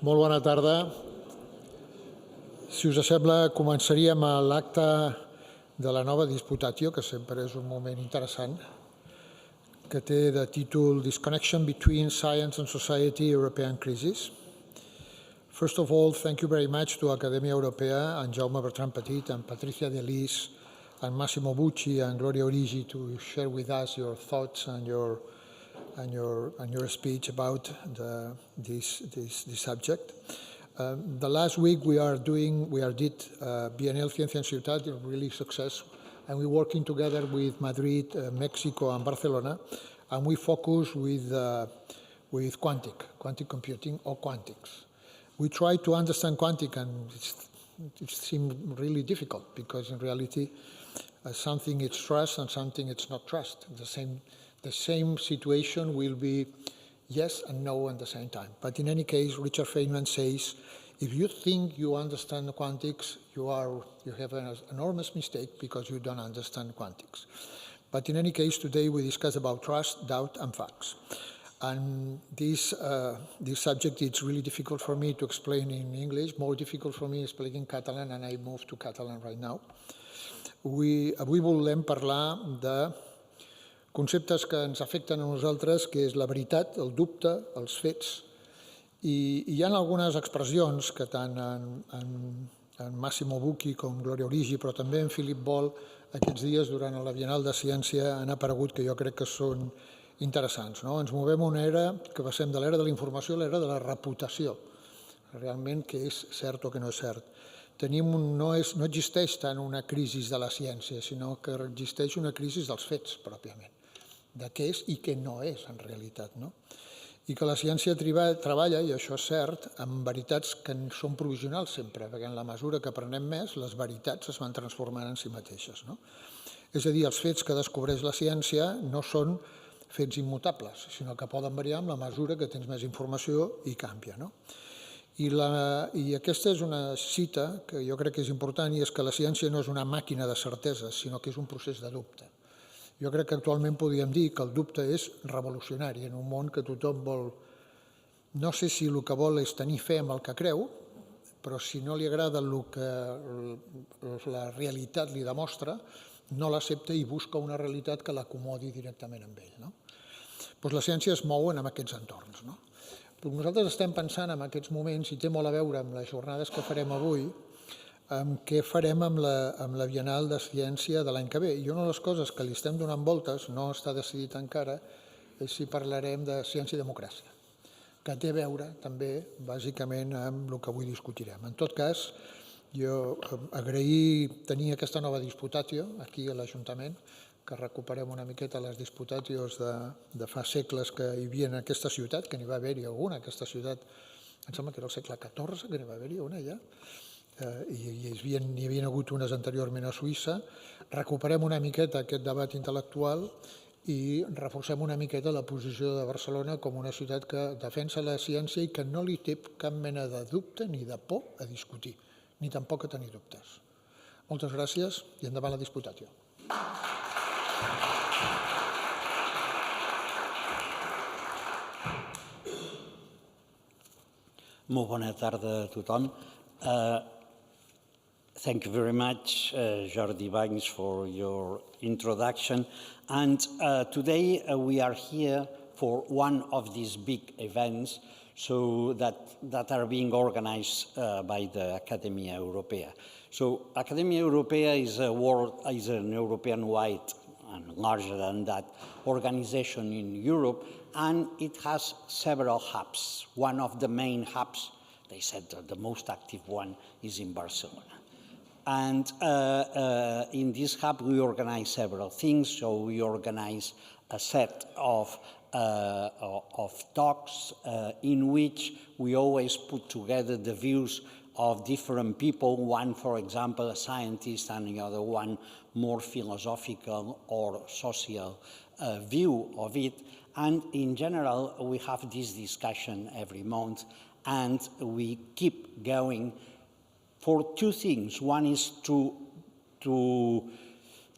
Molt bona tarda. Si us sembla, començaríem l'acte de la nova Disputatio, que sempre és un moment interessant, que té de títol Disconnection between Science and Society, European Crisis. First of all, thank you very much to Academia Europea and Jaume Bertran Petit and Patricia De Lis and Massimo Bucci and Gloria Origi to share with us your thoughts and your speech about this subject. The last week we did Bienal Ciencia en Ciutat, really successful, and we're working together with Madrid, Mexico, and Barcelona, and we focus with quantic computing or quantics. We try to understand quantic, and it seemed really difficult because in reality, something is trust and something it's not trust. The same situation will be yes and no at the same time. But in any case, Richard Feynman says, if you think you understand quantics, you have an enormous mistake because you don't understand quantics. But in any case, today we discuss about trust, doubt, and facts. And this subject, it's really difficult for me to explain in English, more difficult for me speaking Catalan, and I move to Catalan right now. Avui volem parlar de conceptes que ens afecten a nosaltres, que és la veritat, el dubte, els fets. I hi ha algunes expressions que tant en Massimo Bucchi com Gloria Origi, però també en Philip Ball, aquests dies durant la Bienal de Ciència han aparegut que jo crec que són interessants. Ens movem a una era que passem de l'era de la informació a l'era de la reputació, realment què és cert o què no és cert. No existeix tant una crisi de la ciència, sinó que existeix una crisi dels fets, pròpiament, de què és i què no és, en realitat. I que la ciència treballa, i això és cert, amb veritats que són provisionals sempre, perquè en la mesura que aprenem més, les veritats es van transformant en si mateixes. És a dir, els fets que descobreix la ciència no són fets immutables, sinó que poden variar amb la mesura que tens més informació i canvia. I aquesta és una cita que jo crec que és important, i és que la ciència no és una màquina de certeses, sinó que és un procés de dubte. Jo crec que actualment podríem dir que el dubte és revolucionari en un món que tothom vol, no sé si el que vol és tenir fe en el que creu, però si no li agrada el que la realitat li demostra, no l'accepta i busca una realitat que l'acomodi directament amb ell. Doncs la ciència es mou en aquests entorns. Nosaltres estem pensant en aquests moments, i té molt a veure amb les jornades que farem avui, amb què farem amb la Bienal de Ciència de l'any que ve. I una de les coses que li estem donant voltes, no està decidit encara, és si parlarem de ciència i democràcia, que té a veure també, bàsicament, amb el que avui discutirem. En tot cas, jo agrair tenir aquesta nova Disputatio aquí a l'Ajuntament, que recuperem una miqueta les Disputatios de fa segles que hi havia en aquesta ciutat, que n'hi va haver-hi alguna, aquesta ciutat, em sembla que era el segle XIV, que n'hi va haver-hi una ja, i n'hi havia hagut unes anteriorment a Suïssa. Recuperem una miqueta aquest debat intel·lectual i reforcem una miqueta la posició de Barcelona com una ciutat que defensa la ciència i que no li té cap mena de dubte ni de por a discutir, ni tampoc a tenir dubtes. Moltes gràcies i endavant la Disputatio. Molt bona tarda a tothom. Thank you very much, Jordi Banys, for your introduction. And today we are here for one of these big events that are being organized by the Academia Europea. So Academia Europea is an European-wide and larger than that organization in Europe, and it has several hubs. One of the main hubs, they said that the most active one, is in Barcelona. And in this hub, we organize several things. So we organize a set of talks in which we always put together the views of different people, one, for example, a scientist, and the other one more philosophical or social view of it. And in general, we have this discussion every month, and we keep going for two things. One is to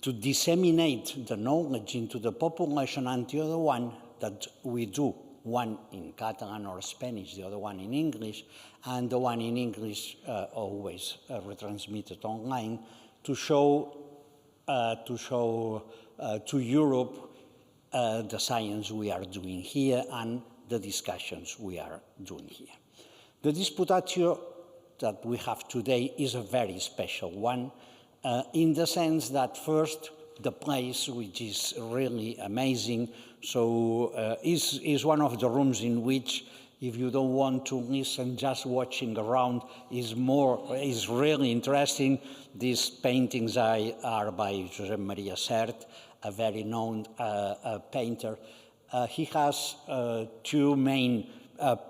disseminate the knowledge into the population, and the other one that we do one in Catalan or Spanish, the other one in English, and the one in English always retransmitted online to show to Europe the science we are doing here and the discussions we are doing here. The Disputatio that we have today is a very special one in the sense that first, the place, which is really amazing, so is one of the rooms in which, if you don't want to listen, just watching around is really interesting. These paintings are by Josep Maria Sert, a very known painter. He has two main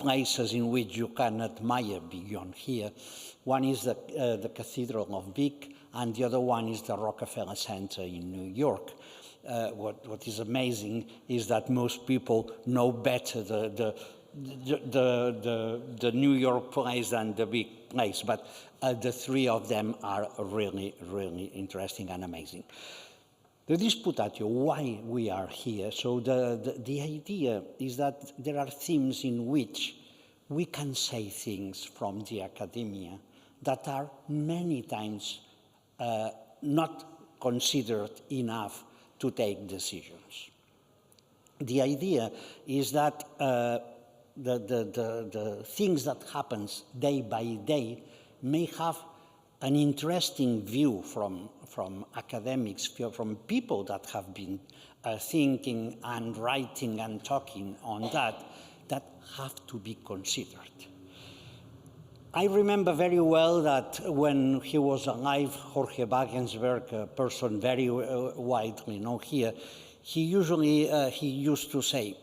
places in which you can admire beyond here. One is the Cathedral of Vic, and the other one is the Rockefeller Center in New York. What is amazing is that most people know better the New York place than the big place, but the three of them are really, really interesting and amazing. The Disputatio, why we are here. So the idea is that there are themes in which we can say things from the academia that are many times not considered enough to take decisions. The idea is that the things that happens day by day may have an interesting view from academics, from people that have been thinking and writing and talking on that have to be considered. I remember very well that when he was alive, Jorge Wagensberg, a person very widely known here, he used to say,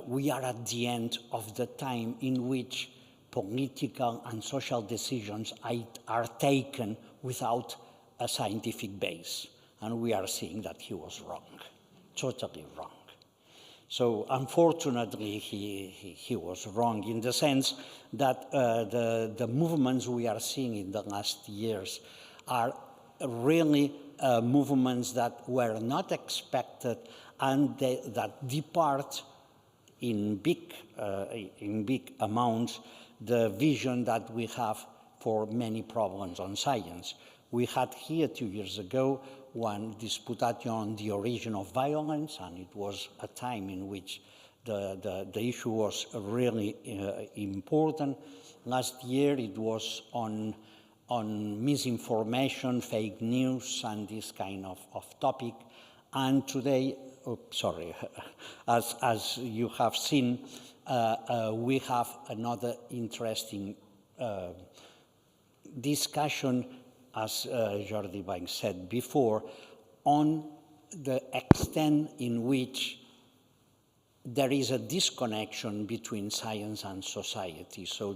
we are at the end of the time in which political and social decisions are taken without a scientific base. And we are seeing that he was wrong, totally wrong. So unfortunately, he was wrong in the sense that the movements we are seeing in the last years are really movements that were not expected and that depart in big amounts the vision that we have for many problems on science. We had here 2 years ago one Disputatio on the origin of violence, and it was a time in which the issue was really important. Last year it was on misinformation, fake news, and this kind of topic. And today, as you have seen, we have another interesting discussion, as Jordi Banks said before, on the extent in which there is a disconnection between science and society. So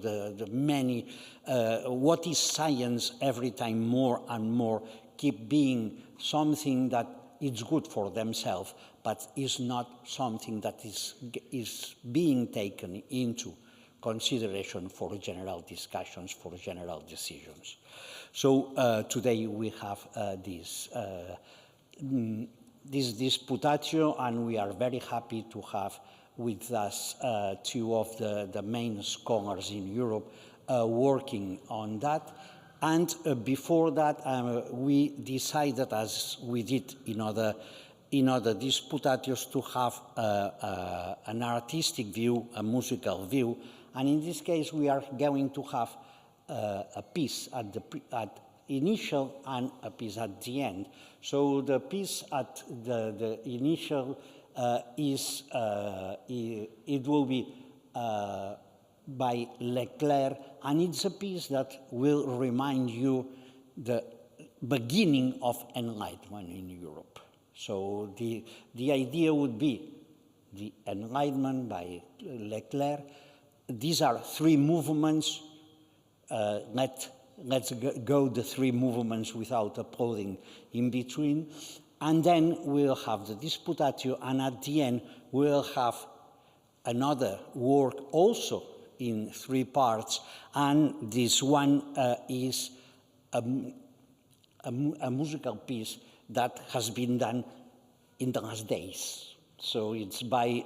what is science every time more and more keep being something that is good for themselves, but is not something that is being taken into consideration for general discussions, for general decisions. So today we have this Disputatio, and we are very happy to have with us two of the main scholars in Europe working on that. And before that, we decided, as we did in other Disputatios, to have an artistic view, a musical view, and in this case we are going to have a piece at initial and a piece at the end. So the piece at the initial it will be by Leclerc, and it's a piece that will remind you the beginning of enlightenment in Europe. So the idea would be the Enlightenment by Leclerc. These are three movements. Let's go the three movements without applauding in between. And then we'll have the Disputatio, and at the end we'll have another work also in three parts, and this one is a musical piece that has been done in the last days. So it's by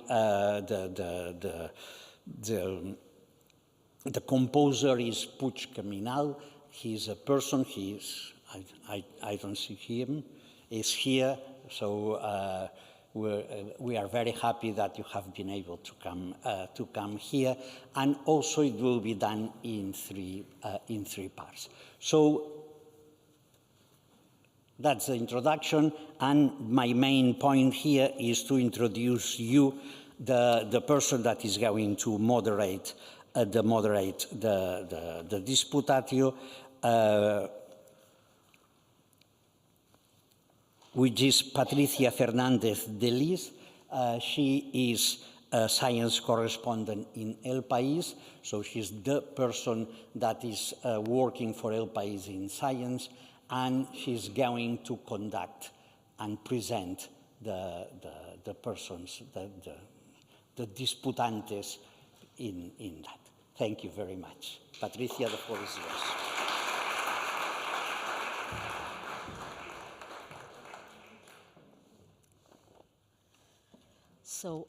the composer is Puig Caminal. He's a person, I don't see him, is here. So we are very happy that you have been able to come here. And also it will be done in three parts. So that's the introduction, and my main point here is to introduce you the person that is going to moderate the Disputatio, which is Patricia Fernández de Lis. She is a science correspondent in El País, so she's the person that is working for El País in science, and she's going to conduct and present the persons, the disputantes in that. Thank you very much. Patricia, the floor is yours. So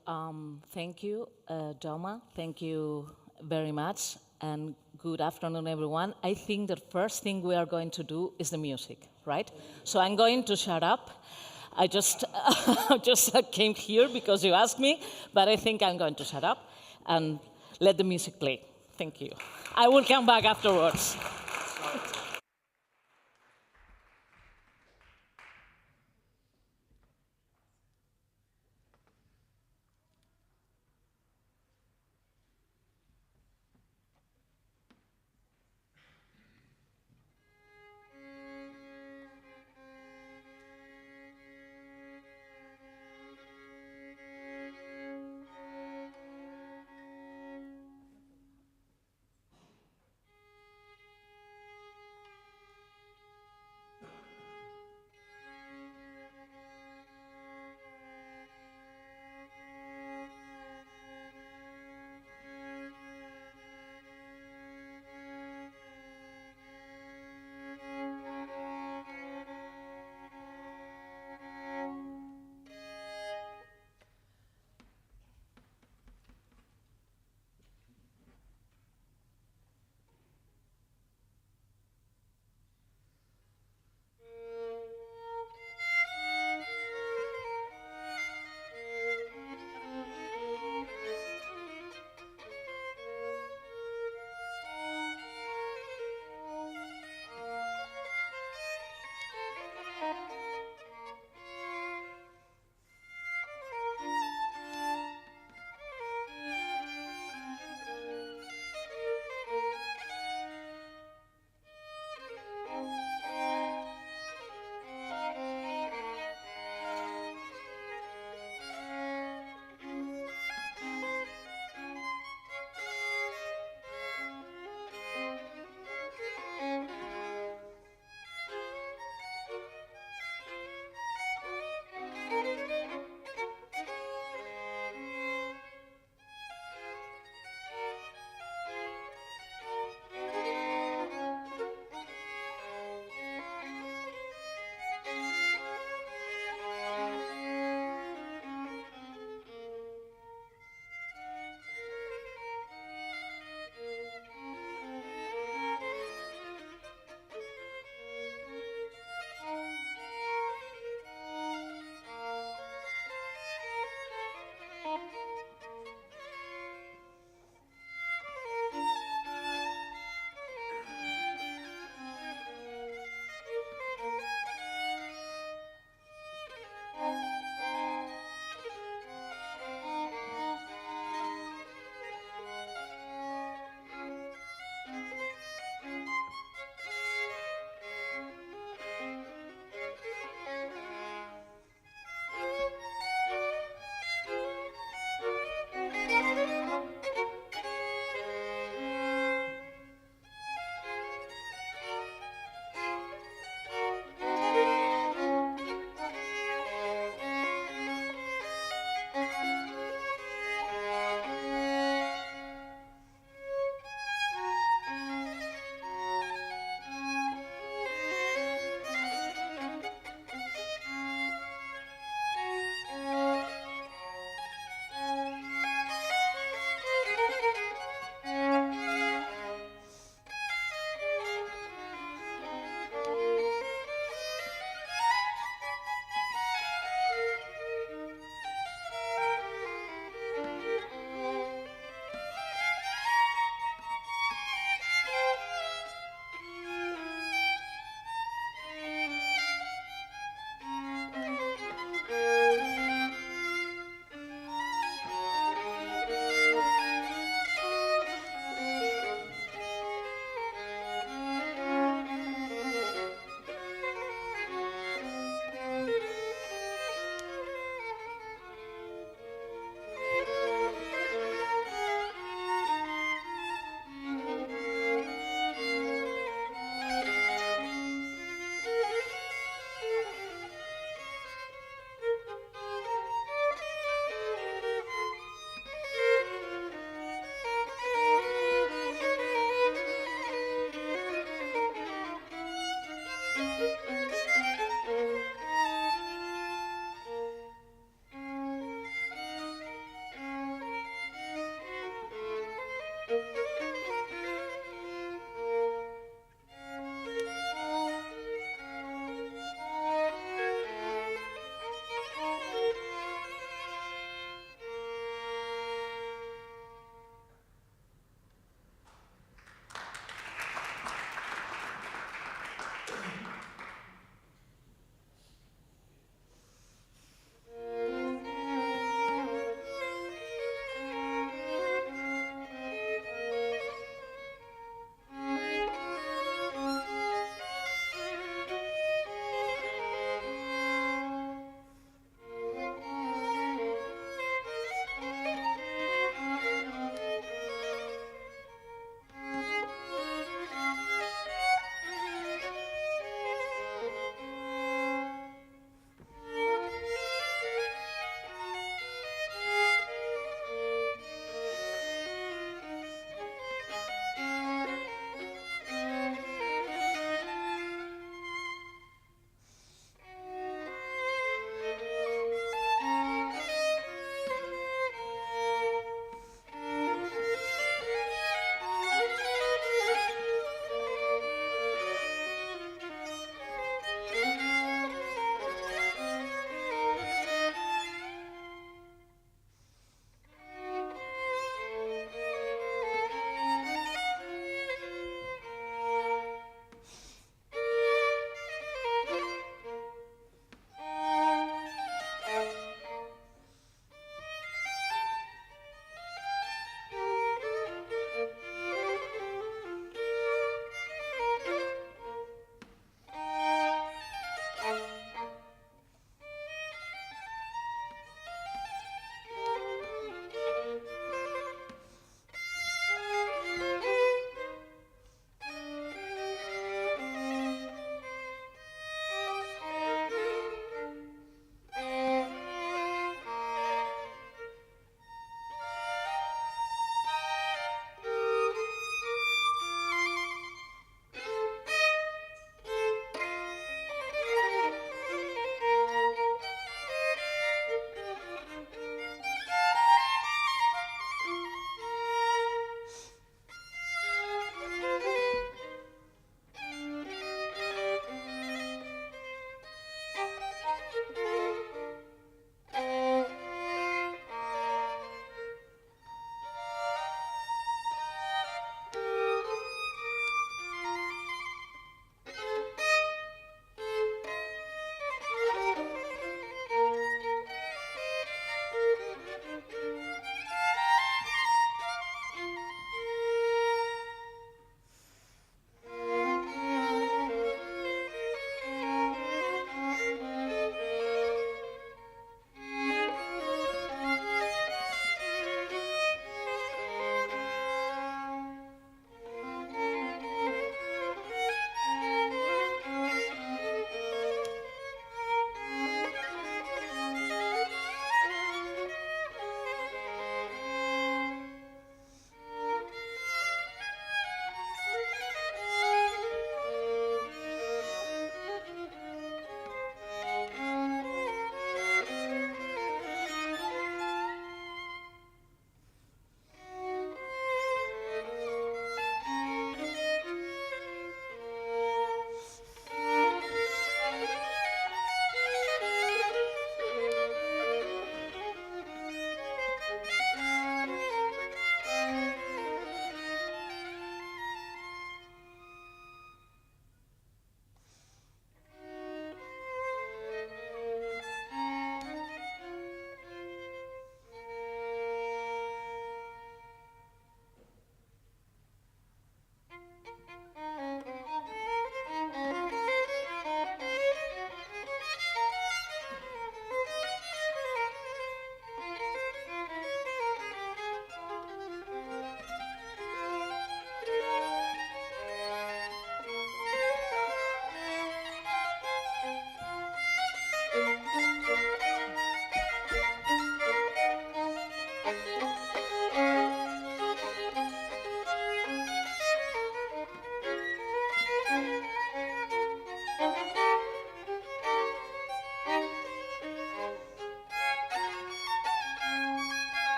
thank you, Jaume. Thank you very much, and good afternoon, everyone. I think the first thing we are going to do is the music, right? So I'm going to shut up. I just came here because you asked me, but I think I'm going to shut up and let the music play. Thank you. I will come back afterwards.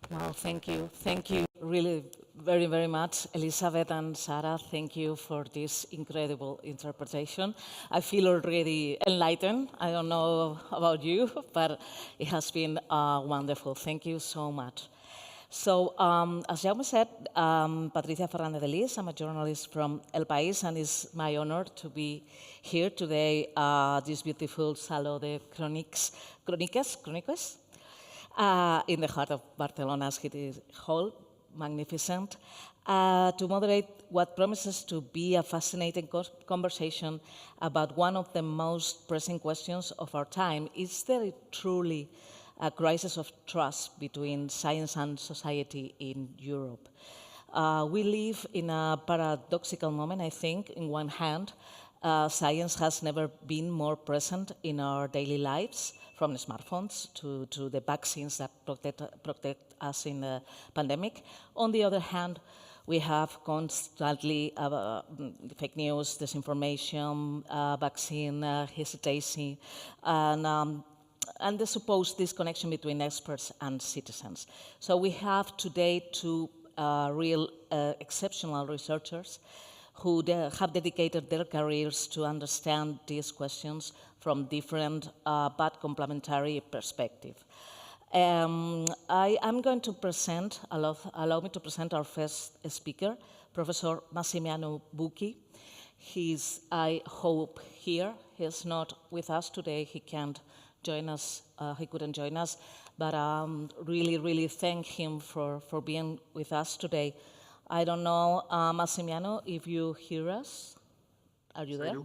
Wow, thank you. Thank you really very, very much, Elizabeth and Sarah. Thank you for this incredible interpretation. I feel already enlightened. I don't know about you, but it has been wonderful. Thank you so much. So, as Jaume said, Patricia Fernández de Lis, I'm a journalist from El País, and it's my honor to be here today at this beautiful Saló de Crónicas, in the heart of Barcelona's City Hall, magnificent, to moderate what promises to be a fascinating conversation about one of the most pressing questions of our time. Is there truly a crisis of trust between science and society in Europe? We live in a paradoxical moment, I think. In one hand, science has never been more present in our daily lives, from smartphones to the vaccines that protect us in the pandemic. On the other hand, we have constantly fake news, disinformation, vaccine hesitancy, and the supposed disconnection between experts and citizens. So we have today two real exceptional researchers who have dedicated their careers to understand these questions from different but complementary perspectives. I am going to present, allow me to present our first speaker, Professor Massimiliano Bucchi. He's, I hope, here. He's not with us today. He can't join us, he couldn't join us, but really, really thank him for being with us today. I don't know, Massimiliano, if you hear us. Are you there?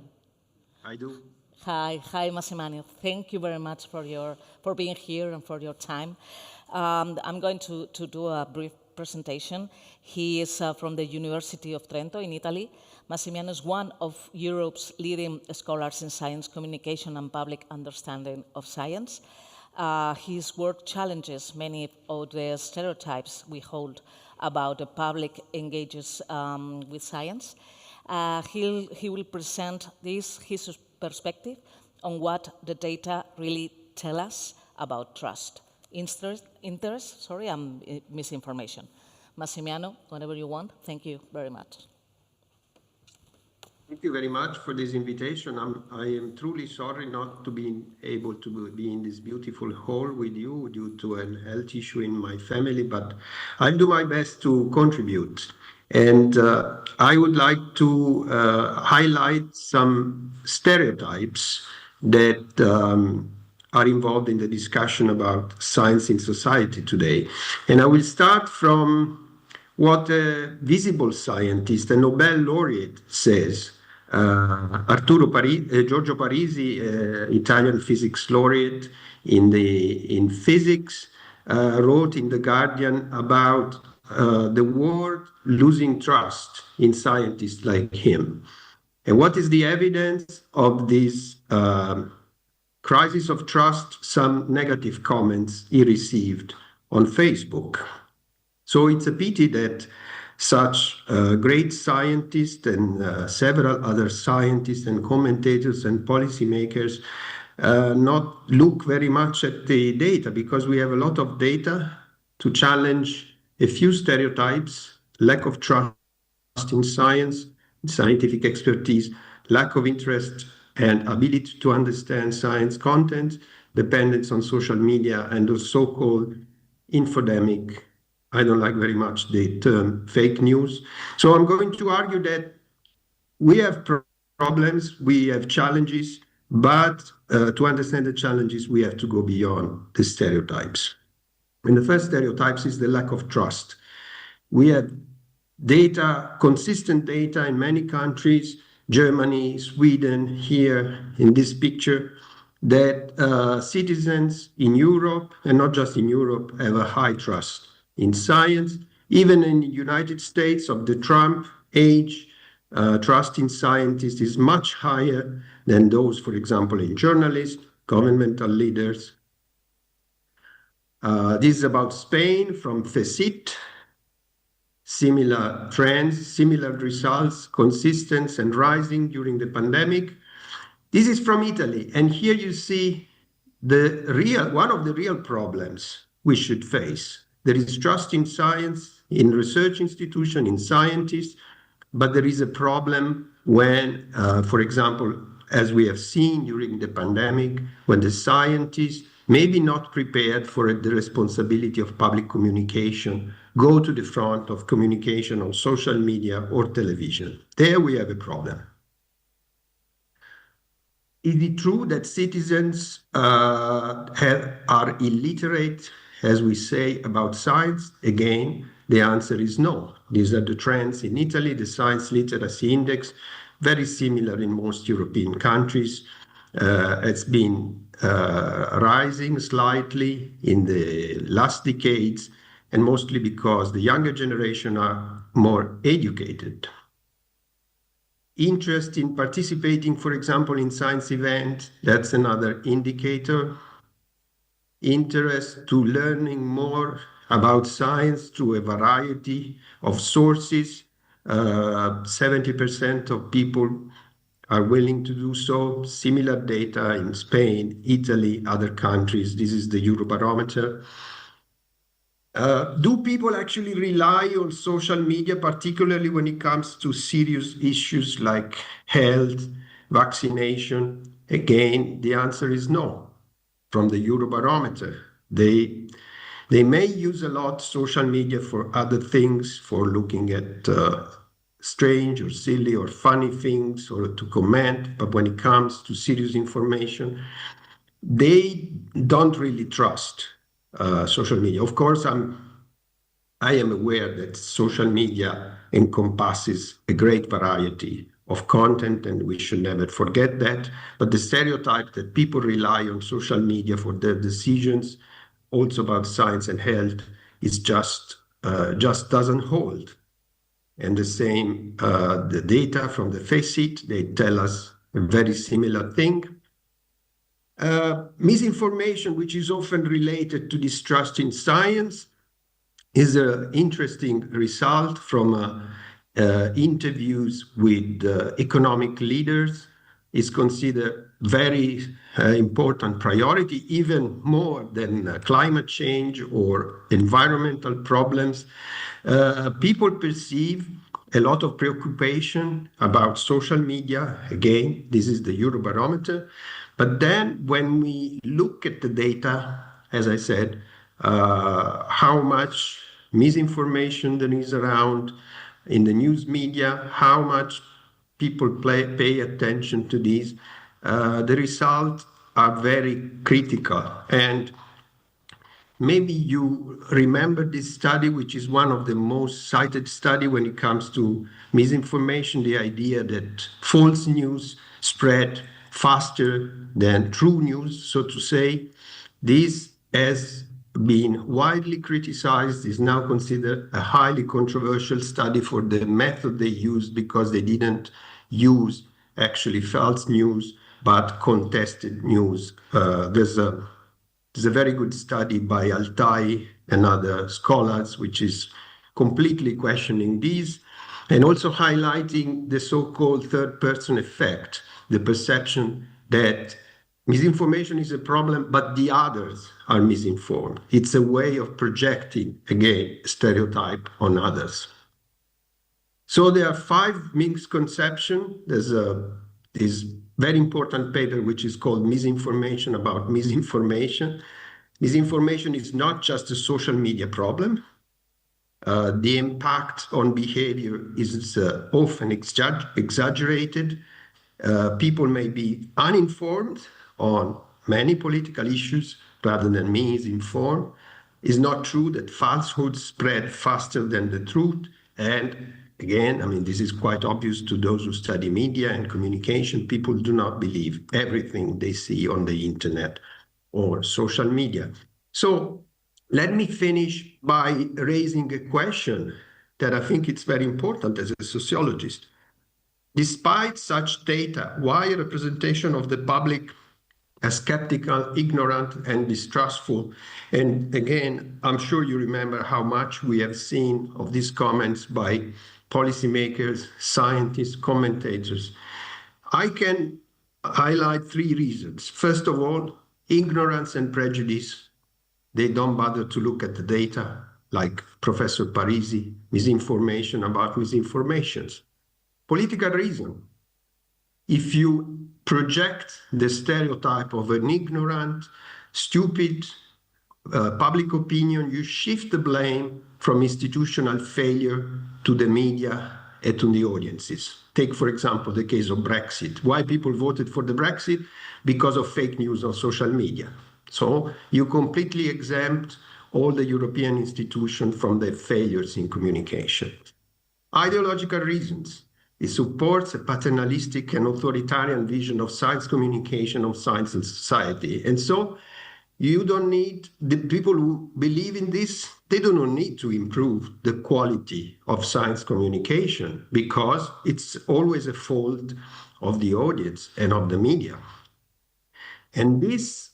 I do. Hi, Massimiliano. Thank you very much for being here and for your time. I'm going to do a brief presentation. He is from the University of Trento in Italy. Massimiliano is one of Europe's leading scholars in science communication and public understanding of science. His work challenges many of the stereotypes we hold about the public engages with science. He will present his perspective on what the data really tell us about trust, interest, sorry, and misinformation. Massimiliano, whenever you want, thank you very much. Thank you very much for this invitation. I am truly sorry not to be able to be in this beautiful hall with you due to a health issue in my family, but I'll do my best to contribute. And I would like to highlight some stereotypes that are involved in the discussion about science in society today. And I will start from what a visible scientist, a Nobel laureate, says. Giorgio Parisi, Italian physics laureate in physics, wrote in The Guardian about the world losing trust in scientists like him. And what is the evidence of this crisis of trust, some negative comments he received on Facebook. So it's a pity that such great scientists and several other scientists and commentators and policymakers not look very much at the data, because we have a lot of data to challenge a few stereotypes: lack of trust in science, scientific expertise, lack of interest and ability to understand science content, dependence on social media, and the so-called infodemic. I don't like very much the term fake news. So I'm going to argue that we have problems, we have challenges, but to understand the challenges, we have to go beyond the stereotypes. And the first stereotypes is the lack of trust. We have data, consistent data in many countries, Germany, Sweden, here in this picture, that citizens in Europe, and not just in Europe, have a high trust in science. Even in the United States of the Trump age, trust in scientists is much higher than those, for example, in journalists, governmental leaders. This is about Spain from FECIT. Similar trends, similar results, consistent and rising during the pandemic. This is from Italy, and here you see one of the real problems we should face. There is trust in science, in research institutions, in scientists, but there is a problem when, for example, as we have seen during the pandemic, when the scientists, maybe not prepared for the responsibility of public communication, go to the front of communication on social media or television. There we have a problem. Is it true that citizens are illiterate, as we say, about science? Again, the answer is no. These are the trends in Italy, the science literacy index, very similar in most European countries. It's been rising slightly in the last decades, and mostly because the younger generation are more educated. Interest in participating, for example, in science events, that's another indicator. Interest to learning more about science through a variety of sources. 70% of people are willing to do so. Similar data in Spain, Italy, other countries. This is the Eurobarometer. Do people actually rely on social media, particularly when it comes to serious issues like health, vaccination? Again, the answer is no. From the Eurobarometer, they may use a lot social media for other things, for looking at strange or silly or funny things, or to comment, but when it comes to serious information, they don't really trust social media. Of course, I am aware that social media encompasses a great variety of content, and we should never forget that. But the stereotype that people rely on social media for their decisions, also about science and health, is just doesn't hold. And the same, the data from the FACEIT, they tell us a very similar thing. Misinformation, which is often related to distrust in science, is an interesting result from interviews with economic leaders. Is considered very important priority, even more than climate change or environmental problems. People perceive a lot of preoccupation about social media. Again, this is the Eurobarometer. But then when we look at the data, as I said, how much misinformation there is around in the news media, how much people pay attention to these, the results are very critical. And maybe you remember this study, which is one of the most cited study when it comes to misinformation, the idea that false news spread faster than true news, so to say. This has been widely criticized, is now considered a highly controversial study for the method they used, because they didn't use actually false news, but contested news. There's a very good study by Altai and other scholars, which is completely questioning these and also highlighting the so-called third-person effect, the perception that misinformation is a problem, but the others are misinformed. It's a way of projecting, again, stereotype on others. So there are 5 misconceptions. There's this very important paper which is called Misinformation About Misinformation. Misinformation is not just a social media problem. The impact on behavior is often exaggerated. People may be uninformed on many political issues rather than misinformed. It's not true that falsehoods spread faster than the truth. And again, I mean, this is quite obvious to those who study media and communication. People do not believe everything they see on the internet or social media. So let me finish by raising a question that I think it's very important as a sociologist. Despite such data, why a representation of the public as skeptical, ignorant, and distrustful? And again, I'm sure you remember how much we have seen of these comments by policymakers, scientists, commentators. I can highlight 3 reasons. First of all, ignorance and prejudice. They don't bother to look at the data, like Professor Parisi, misinformation about misinformations. Political reason. If you project the stereotype of an ignorant, stupid public opinion, you shift the blame from institutional failure to the media and to the audiences. Take, for example, the case of Brexit. Why people voted for the Brexit? Because of fake news on social media. So you completely exempt all the European institutions from their failures in communication. Ideological reasons. It supports a paternalistic and authoritarian vision of science communication, of science and society. And so you don't need, the people who believe in this, they do not need to improve the quality of science communication because it's always a fault of the audience and of the media. And this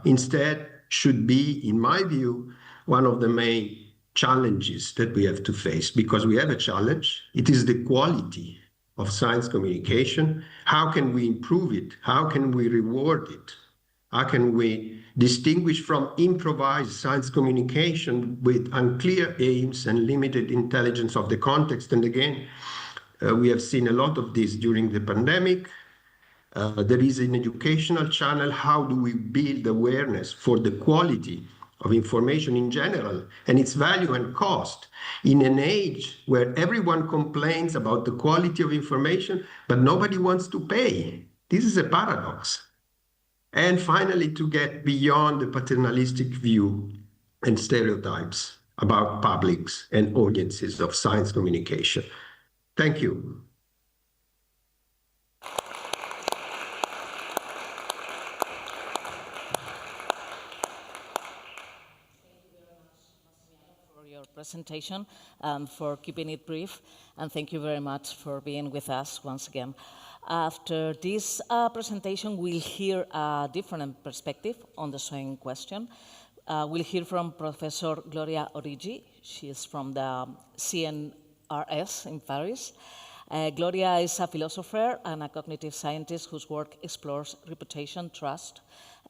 instead should be, in my view, one of the main challenges that we have to face, because we have a challenge. It is the quality of science communication. How can we improve it? How can we reward it? How can we distinguish from improvised science communication with unclear aims and limited intelligence of the context? And again, we have seen a lot of this during the pandemic. There is an educational channel. How do we build awareness for the quality of information in general and its value and cost in an age where everyone complains about the quality of information, but nobody wants to pay? This is a paradox. And finally, to get beyond the paternalistic view and stereotypes about publics and audiences of science communication. Thank you. Presentation and for keeping it brief, and thank you very much for being with us once again. After this presentation, we'll hear a different perspective on the same question. We'll hear from Professor Gloria Origi. She is from the CNRS in Paris. Gloria is a philosopher and a cognitive scientist whose work explores reputation, trust,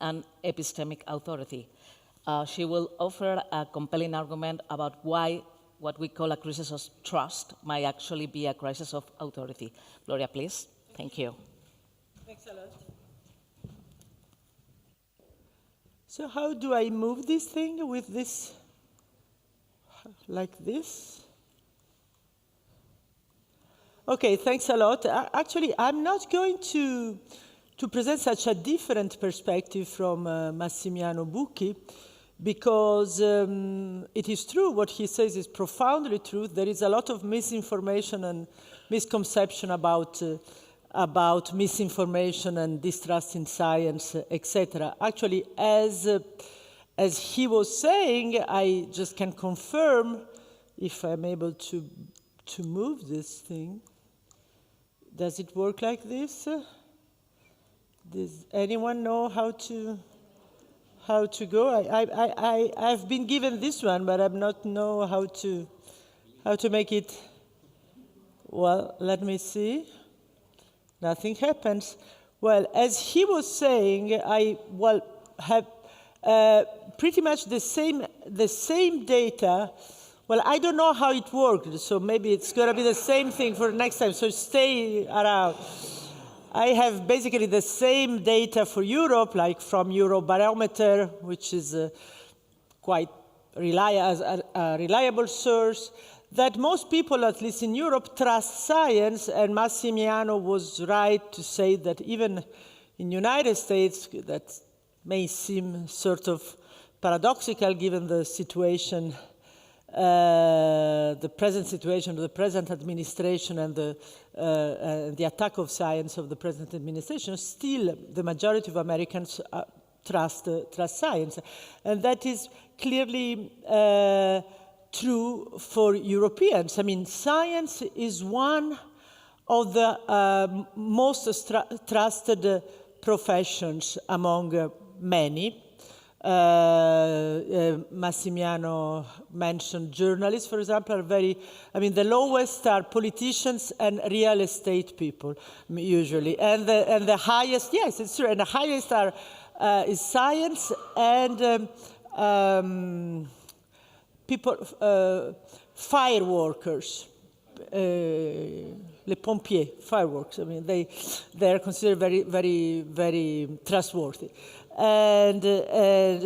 and epistemic authority. She will offer a compelling argument about why what we call a crisis of trust might actually be a crisis of authority. Gloria, please. Thank you. Thanks a lot. So how do I move this thing with this, like this? Okay, thanks a lot. Actually, I'm not going to present such a different perspective from Massimiliano Bucchi, because it is true, what he says is profoundly true. There is a lot of misinformation and misconception about misinformation and distrust in science, etc. Actually, as he was saying, I just can confirm, if I'm able to move this thing. Does it work like this? Does anyone know how to go? I've been given this one, but I not know how to make it. Well, let me see. Nothing happens. Well, as he was saying, I have pretty much the same data. Well, I don't know how it worked, so maybe it's going to be the same thing for next time. So stay around. I have basically the same data for Europe, like from Eurobarometer, which is quite a reliable source, that most people, at least in Europe, trust science, and Massimiliano was right to say that even in the United States, that may seem sort of paradoxical given the situation, the present situation, the present administration, and the attack of science of the present administration. Still, the majority of Americans trust science, and that is clearly true for Europeans. I mean, science is one of the most trusted professions among many. Massimiliano mentioned journalists, for example, are very, the lowest are politicians and real estate people, usually. And the highest, yes, it's true, and the highest is science and people, fire workers, les pompiers, fireworks. They are considered very, very, very trustworthy. And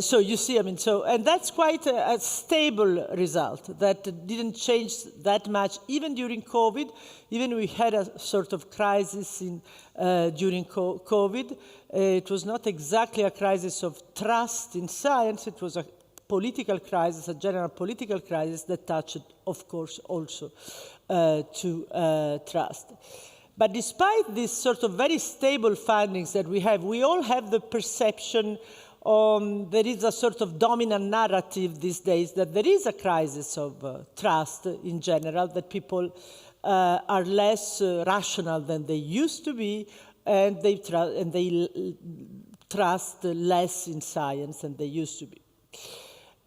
so you see, and that's quite a stable result that didn't change that much, even during COVID. Even we had a sort of crisis during COVID. It was not exactly a crisis of trust in science. It was a political crisis, a general political crisis that touched, of course, also to trust. But despite these sort of very stable findings that we all have the perception there is a sort of dominant narrative these days that there is a crisis of trust in general, that people are less rational than they used to be, and they trust less in science than they used to be.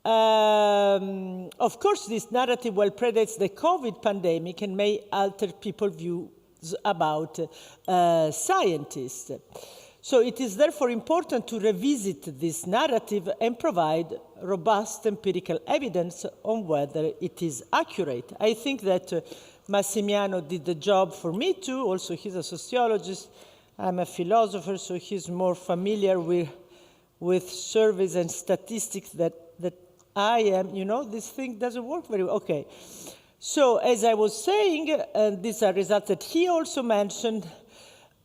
Of course, this narrative well predates the COVID pandemic and may alter people's views about scientists. So it is therefore important to revisit this narrative and provide robust empirical evidence on whether it is accurate. I think that Massimiliano did the job for me too. Also, he's a sociologist. I'm a philosopher, so he's more familiar with surveys and statistics that I am. This thing doesn't work very well. Okay. So, as I was saying, and these are results that he also mentioned,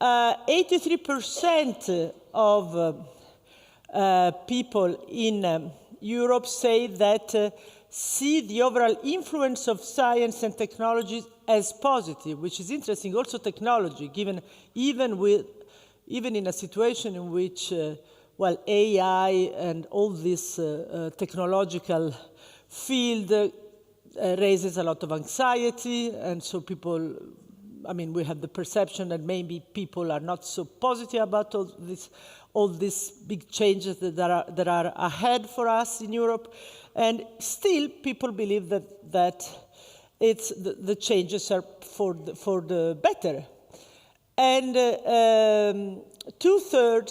83% of people in Europe say that see the overall influence of science and technology as positive, which is interesting. Also, technology, given even in a situation in which, AI and all this technological field raises a lot of anxiety, and so people, we have the perception that maybe people are not so positive about all these big changes that are ahead for us in Europe, and still people believe that the changes are for the better. And 2/3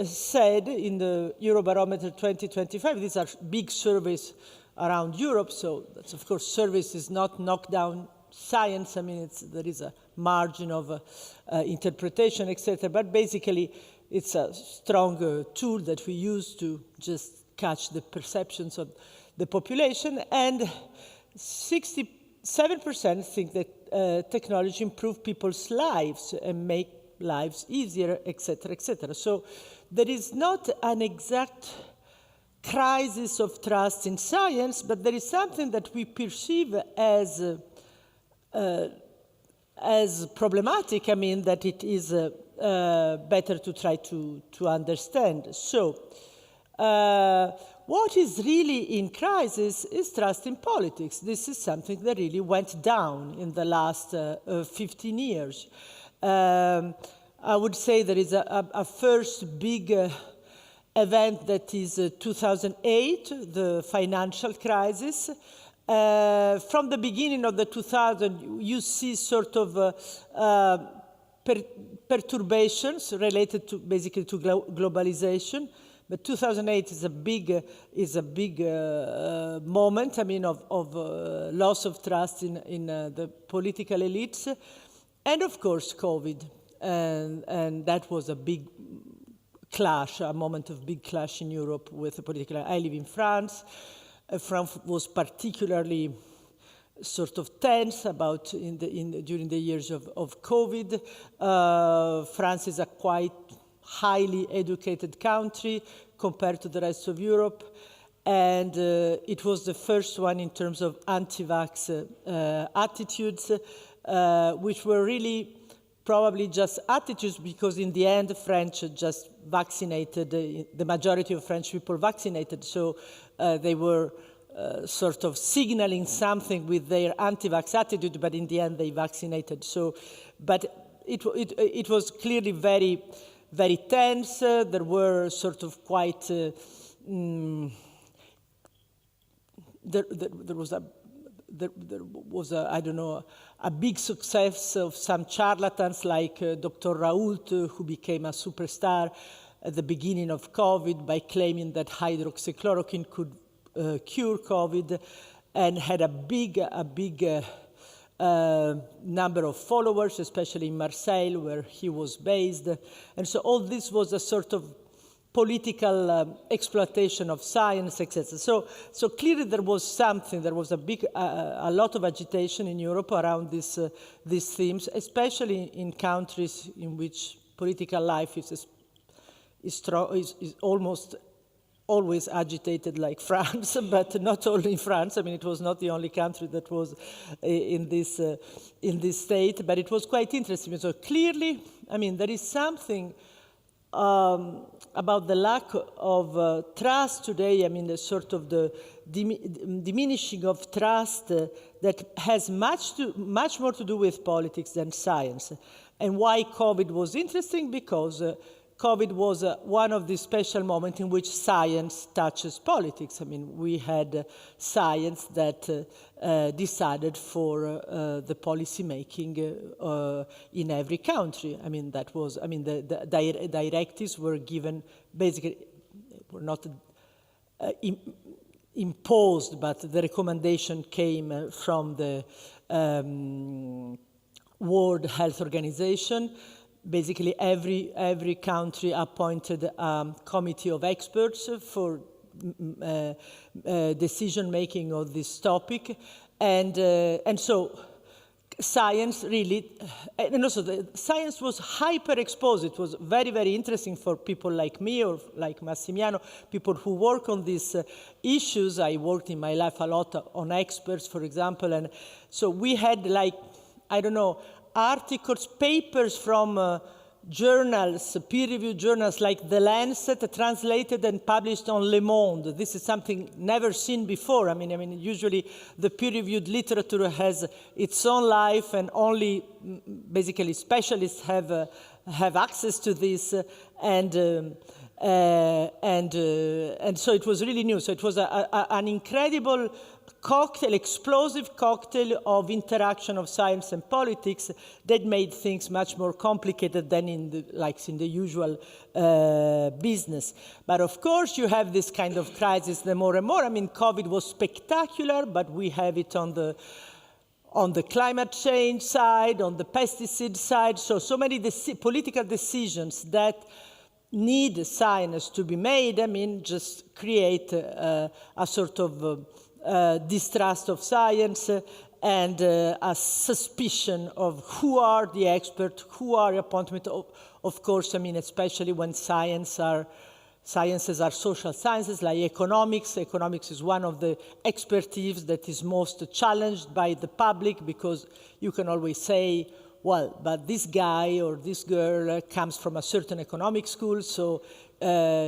said in the Eurobarometer 2025, these are big surveys around Europe, so that's, of course, surveys is not knock down science. There is a margin of interpretation, etc. But basically, it's a strong tool that we use to just catch the perceptions of the population. And 67% think that technology improves people's lives and make lives easier, etc., etc. So there is not an exact crisis of trust in science, but there is something that we perceive as problematic. That it is better to try to understand. So, what is really in crisis is trust in politics. This is something that really went down in the last 15 years. I would say there is a first big event that is 2008, the financial crisis. From the beginning of the 2000, you see sort of perturbations related to basically to globalization. But 2008 is a big moment. I mean, of loss of trust in the political elites, and of course COVID, and that was a big clash, a moment of big clash in Europe with a political. I live in France. France was particularly sort of tense about during the years of COVID. France is a quite highly educated country compared to the rest of Europe, and it was the first one in terms of anti-vax attitudes, which were really probably just attitudes, because in the end, the French just vaccinated, the majority of French people vaccinated, so they were sort of signaling something with their anti-vax attitude, but in the end they vaccinated. So, but it was clearly very, very tense. There were sort of quite, there was a, I don't know, a big success of some charlatans like Dr. Raoult, who became a superstar at the beginning of COVID by claiming that hydroxychloroquine could cure COVID, and had a big number of followers, especially in Marseille, where he was based. And so all this was a sort of political exploitation of science, etc. So clearly there was something, there was a lot of agitation in Europe around these themes, especially in countries in which political life is almost always agitated, like France, but not only in France. I mean, it was not the only country that was in this state, but it was quite interesting. So clearly, I mean, there is something about the lack of trust today. I mean, the sort of the diminishing of trust that has much more to do with politics than science. And why COVID was interesting? Because COVID was one of the special moments in which science touches politics. I mean, we had science that decided for the policy making in every country. I mean, that was, I mean, the directives were given, basically, were not imposed, but the recommendation came from the World Health Organization. Basically, every country appointed a committee of experts for decision-making on this topic. And so science really, and also the science was hyper-exposed. It was very, very interesting for people like me or like Massimiliano, people who work on these issues. I worked in my life a lot on experts, for example, and so we had like, I don't know, articles, papers from journals, peer-reviewed journals like The Lancet, translated and published on Le Monde. This is something never seen before. I mean, usually the peer-reviewed literature has its own life, and only basically specialists have access to this. And so it was really new. So it was an incredible cocktail, explosive cocktail of interaction of science and politics that made things much more complicated than in the usual business. But of course, you have this kind of crisis the more and more. I mean, COVID was spectacular, but we have it on the climate change side, on the pesticide side. So many political decisions that need science to be made, I mean, just create a sort of distrust of science and a suspicion of who are the experts, who are appointment. Of course, I mean, especially when sciences are social sciences like economics. Economics is one of the expertise that is most challenged by the public, because you can always say, well, but this guy or this girl comes from a certain economic school, so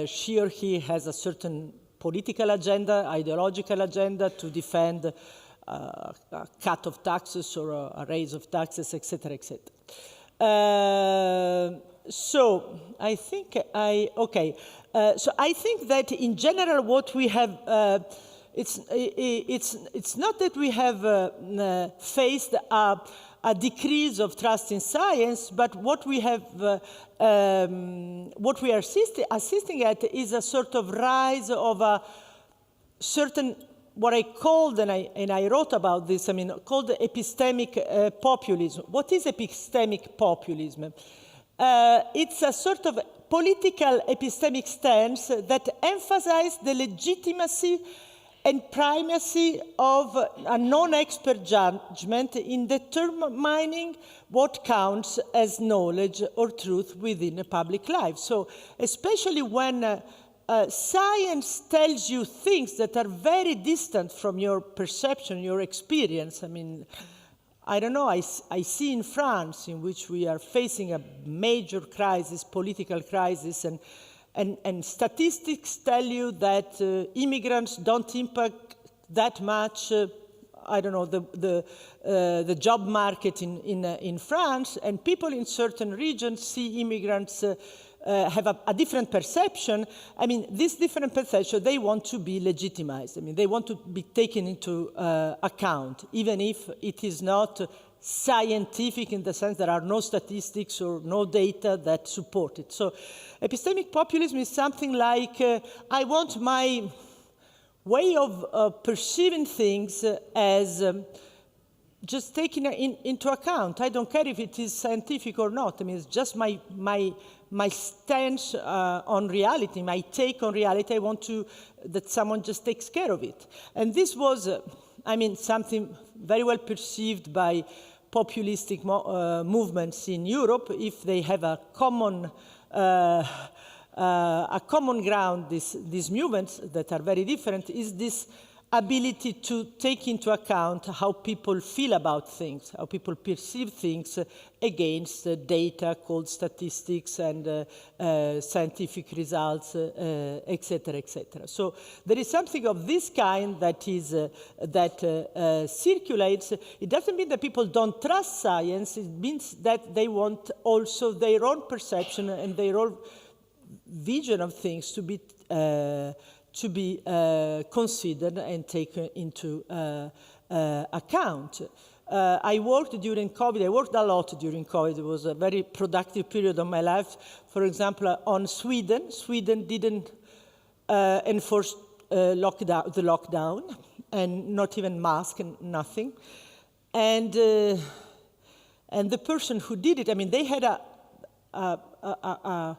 she or he has a certain political agenda, ideological agenda to defend a cut of taxes or a raise of taxes, etc., etc. So I think so I think that in general what we have, it's not that we have faced a decrease of trust in science, but what we have, what we are assisting at is a sort of rise of a certain, what I called, and I wrote about this, called epistemic populism. What is epistemic populism? It's a sort of political epistemic stance that emphasizes the legitimacy and primacy of a non-expert judgment in determining what counts as knowledge or truth within a public life. So especially when science tells you things that are very distant from your perception, your experience. I don't know, I see in France, in which we are facing a major crisis, political crisis, and statistics tell you that immigrants don't impact that much, I don't know, the job market in France, and people in certain regions see immigrants have a different perception. This different perception, they want to be legitimized. They want to be taken into account, even if it is not scientific in the sense there are no statistics or no data that support it. So epistemic populism is something like, I want my way of perceiving things as just taken into account. I don't care if it is scientific or not. It's just my stance on reality, my take on reality. I want that someone just takes care of it. And this was, something very well perceived by populistic movements in Europe. If they have a common ground, these movements that are very different, is this ability to take into account how people feel about things, how people perceive things against data called statistics and scientific results, etc., etc. So there is something of this kind that is circulates. It doesn't mean that people don't trust science. It means that they want also their own perception and their own vision of things to be considered and taken into account. I worked during COVID. I worked a lot during COVID. It was a very productive period of my life. For example, on Sweden. Sweden didn't enforce the lockdown, and not even mask and nothing. And the person who did it, they had a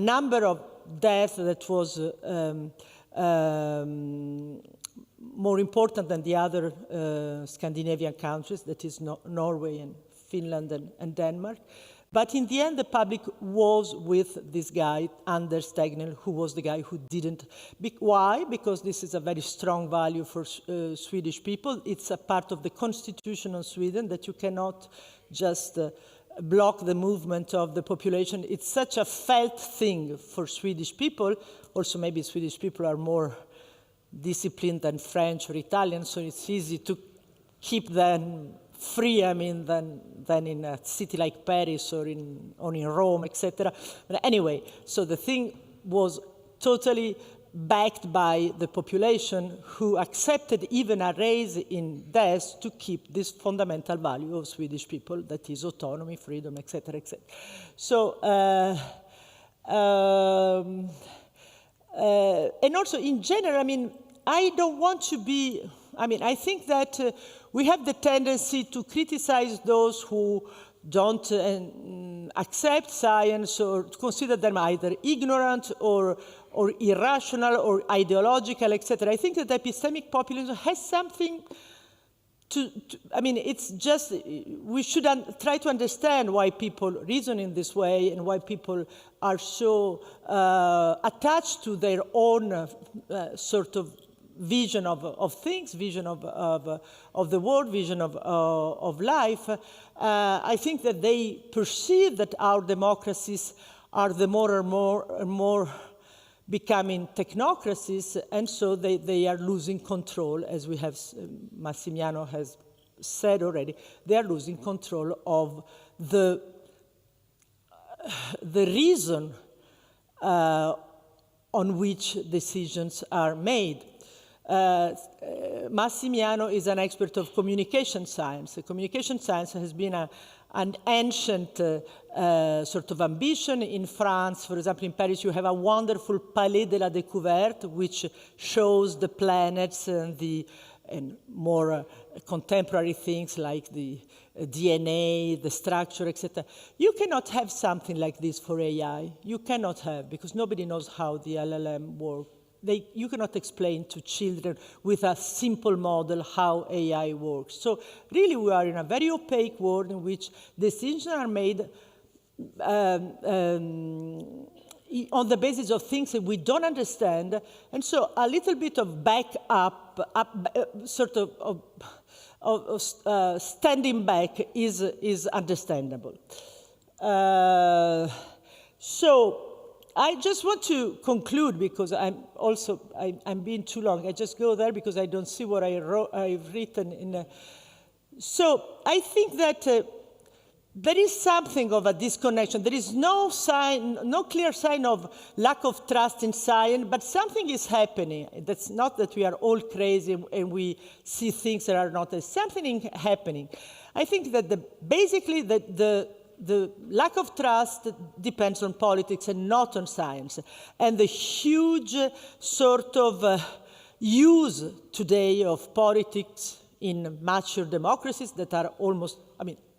number of deaths that was more important than the other Scandinavian countries, that is Norway and Finland and Denmark. But in the end, the public was with this guy, Anders Tegnell, who was the guy who didn't. Why? Because this is a very strong value for Swedish people. It's a part of the constitution of Sweden that you cannot just block the movement of the population. It's such a felt thing for Swedish people. Also, maybe Swedish people are more disciplined than French or Italian, so it's easy to keep them free, than in a city like Paris or in Rome, etc. But anyway, so the thing was totally backed by the population, who accepted even a raise in deaths to keep this fundamental value of Swedish people, that is autonomy, freedom, etc., etc. So, and also in general, I don't want to be, I think that we have the tendency to criticize those who don't accept science, or consider them either ignorant or irrational or ideological, etc. I think that epistemic populism has something it's just, we should try to understand why people reason in this way and why people are so attached to their own sort of vision of things, vision of the world, vision of life. I think that they perceive that our democracies are the more and more becoming technocracies, and so they are losing control, as we have, Massimiliano has said already, they are losing control of the reason on which decisions are made. Massimiliano is an expert of communication science. Communication science has been an ancient sort of ambition in France. For example, in Paris, you have a wonderful Palais de la Découverte, which shows the planets and more contemporary things like the DNA, the structure, etc. You cannot have something like this for AI. You cannot have, because nobody knows how the LLM works. You cannot explain to children with a simple model how AI works. So really we are in a very opaque world in which decisions are made on the basis of things that we don't understand. And so a little bit of standing back is understandable. So I just want to conclude, because I'm being too long. I just go there because I don't see what I've written. So I think that there is something of a disconnection. There is no clear sign of lack of trust in science, but something is happening. That's not that we are all crazy and we see things that are not. There's something happening. I think that basically the lack of trust depends on politics and not on science. And the huge sort of use today of politics in mature democracies that are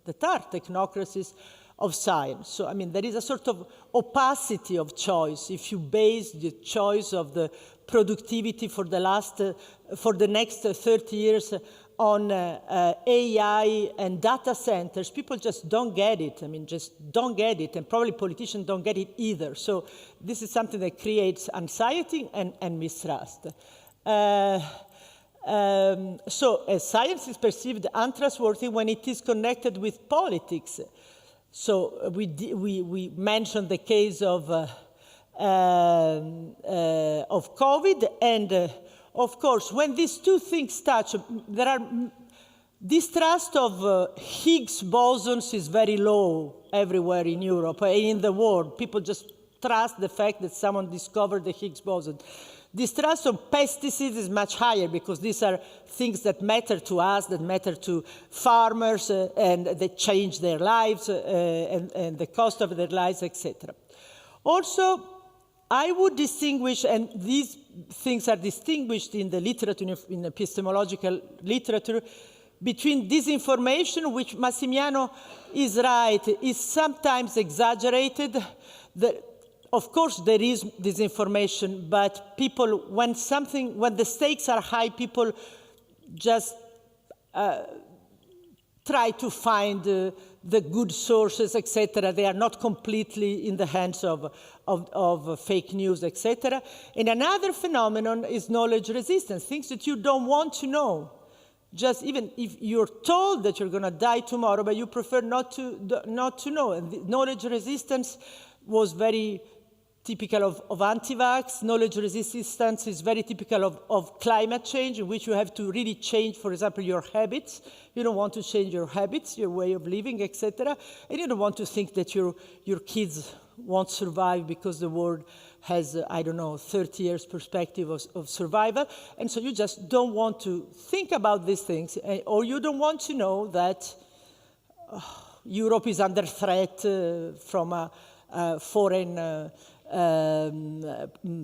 that are technocracies of science. So, there is a sort of opacity of choice. If you base the choice of the productivity for the next 30 years on AI and data centers, people just don't get it. Just don't get it, and probably politicians don't get it either. So this is something that creates anxiety and mistrust. So science is perceived untrustworthy when it is connected with politics. So we mentioned the case of COVID, and of course, when these two things touch, there are distrust of Higgs bosons is very low everywhere in Europe and in the world. People just trust the fact that someone discovered the Higgs boson. Distrust of pesticides is much higher because these are things that matter to us, that matter to farmers, and they change their lives and the cost of their lives, etc. Also, I would distinguish, and these things are distinguished in the literature, in epistemological literature, between disinformation, which Massimiliano is right, is sometimes exaggerated. Of course, there is disinformation, but people, when the stakes are high, people just try to find the good sources, etc. They are not completely in the hands of fake news, etc. And another phenomenon is knowledge resistance, things that you don't want to know. Just even if you're told that you're going to die tomorrow, but you prefer not to know. And the knowledge resistance was very typical of anti-vax. Knowledge resistance is very typical of climate change, in which you have to really change, for example, your habits. You don't want to change your habits, your way of living, etc. And you don't want to think that your kids won't survive because the world has, 30 years perspective of survival. And so you just don't want to think about these things, or you don't want to know that Europe is under threat from foreign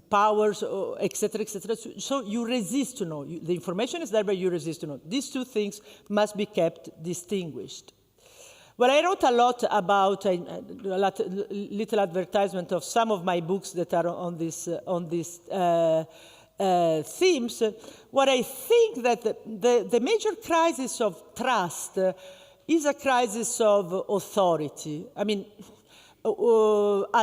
powers, etc., etc. So you resist to know. The information is there, but you resist to know. These two things must be kept distinguished. Well, I wrote a lot about little advertisement of some of my books that are on these themes. What I think that the major crisis of trust is a crisis of authority. A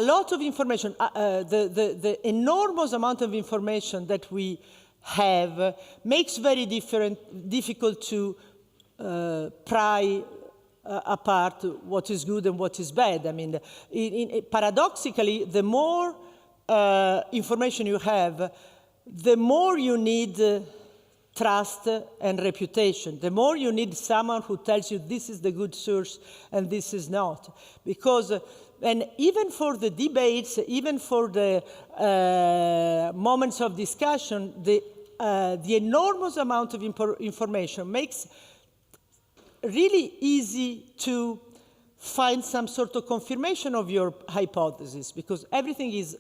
lot of information, the enormous amount of information that we have makes very difficult to pry apart what is good and what is bad. Paradoxically, the more information you have, the more you need trust and reputation. The more you need someone who tells you this is the good source and this is not. Because, and even for the debates, even for the moments of discussion, the enormous amount of information makes really easy to find some sort of confirmation of your hypothesis, because everything is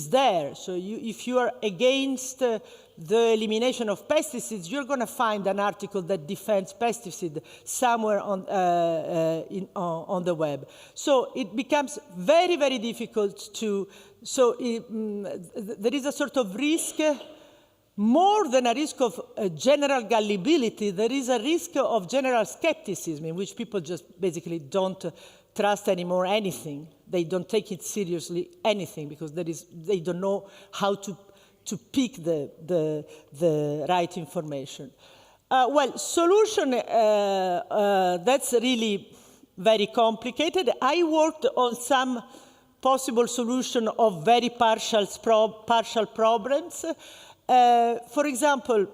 there. So if you are against the elimination of pesticides, you're going to find an article that defends pesticide somewhere on the web. So it becomes very, very difficult to, there is a sort of risk, more than a risk of general gullibility, there is a risk of general skepticism, in which people just basically don't trust anymore anything. They don't take it seriously, anything, because they don't know how to pick the right information. Well, solution, that's really very complicated. I worked on some possible solution of very partial problems. For example,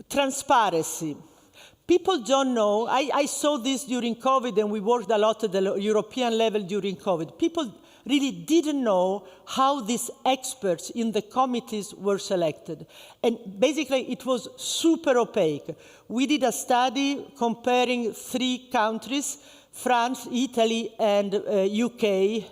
transparency. People don't know. I saw this during COVID, and we worked a lot at the European level during COVID. People really didn't know how these experts in the committees were selected. And basically, it was super opaque. We did a study comparing 3 countries, France, Italy, and UK,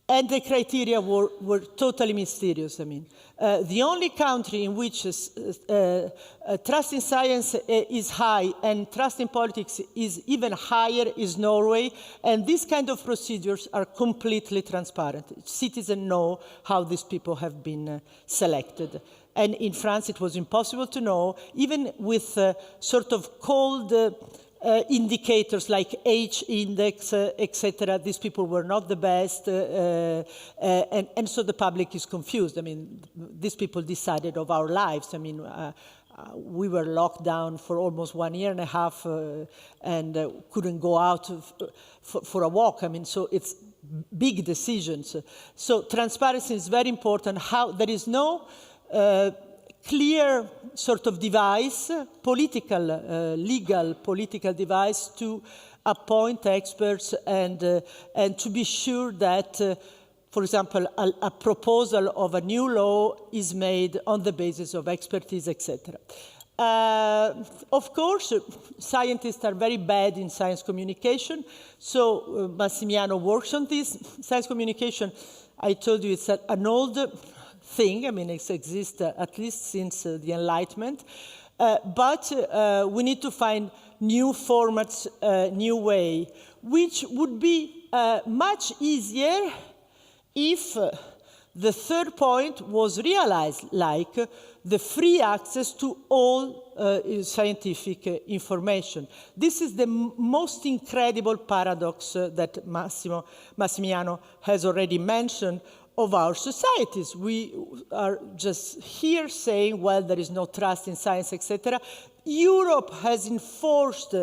and the criteria were totally mysterious. I mean, the only country in which trust in science is high and trust in politics is even higher is Norway. And these kind of procedures are completely transparent. Citizens know how these people have been selected. And in France, it was impossible to know, even with sort of cold indicators like H index, etc. These people were not the best, and so the public is confused. I mean, these people decided of our lives. I mean, we were locked down for almost 1.5 years and couldn't go out for a walk. I mean, so it's big decisions. So transparency is very important. There is no clear sort of device, legal political device to appoint experts and to be sure that, for example, a proposal of a new law is made on the basis of expertise, etc. Of course, scientists are very bad in science communication, so Massimiliano works on this. Science communication, I told you, it's an old thing. I mean, it exists at least since the Enlightenment. But we need to find new formats, new way, which would be much easier if the third point was realized, like the free access to all scientific information. This is the most incredible paradox that Massimiliano has already mentioned of our societies. We are just here saying, well, there is no trust in science, etc. Europe has enforced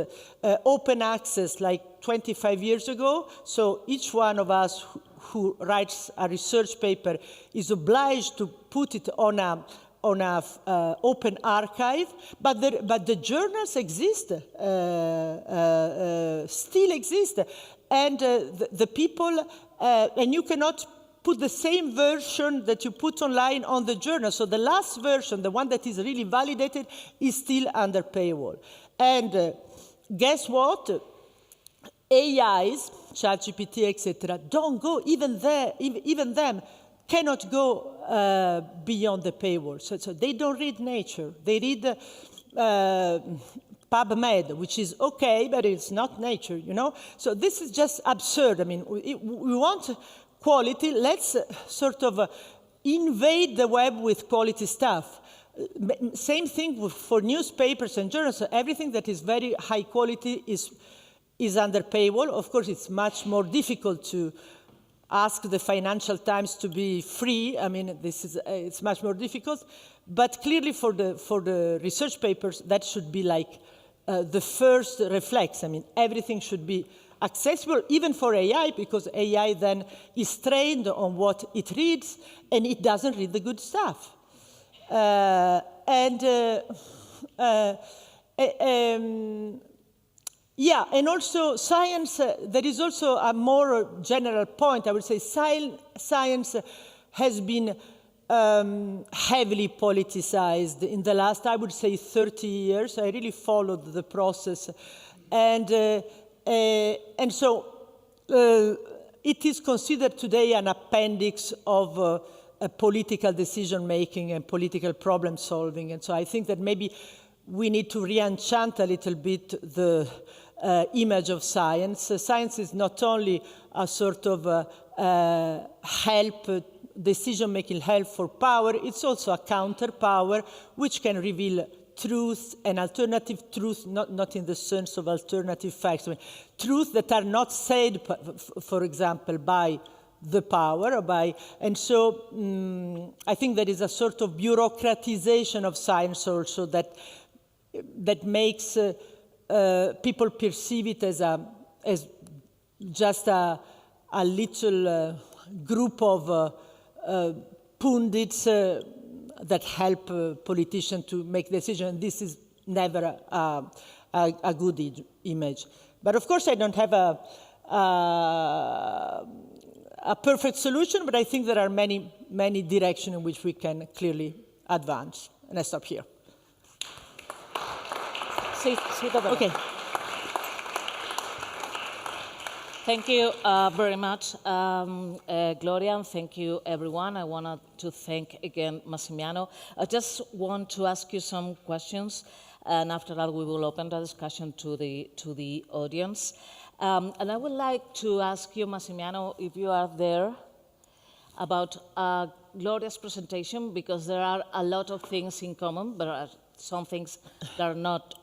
open access like 25 years ago, so each one of us who writes a research paper is obliged to put it on a open archive, but the journals exist, still exist, and the people, and you cannot put the same version that you put online on the journal. So the last version, the one that is really validated, is still under paywall. And guess what? AIs, ChatGPT, etc., don't go even there. Even them cannot go beyond the paywall. So they don't read Nature. They read PubMed, which is okay, but it's not Nature. You know. So this is just absurd. I mean, we want quality. Let's sort of invade the web with quality stuff. Same thing for newspapers and journals. Everything that is very high quality is under paywall. Of course, it's much more difficult to ask the Financial Times to be free. I mean, it's much more difficult. But clearly, for the research papers, that should be like the first reflex. I mean, everything should be accessible, even for AI, because AI then is trained on what it reads, and it doesn't read the good stuff. Yeah, and also science, there is also a more general point. I would say science has been heavily politicized in the last, I would say, 30 years. I really followed the process. And so it is considered today an appendix of a political decision-making and political problem-solving. And so I think that maybe we need to re-enchant a little bit the image of science. Science is not only a sort of decision-making help for power, it's also a counter-power which can reveal truth and alternative truth, not in the sense of alternative facts, I mean, truth that are not said, for example, by the power, and so I think there is a sort of bureaucratization of science also that makes people perceive it as just a little group of pundits that help politicians to make decisions. This is never a good image. But of course, I don't have a perfect solution, but I think there are many directions in which we can clearly advance. And I stop here. Okay. Thank you very much, Gloria, and thank you, everyone. I wanted to thank again Massimiliano. I just want to ask you some questions, and after that we will open the discussion to the audience. And I would like to ask you, Massimiliano, if you are there, about Gloria's presentation, because there are a lot of things in common, but there are some things that are not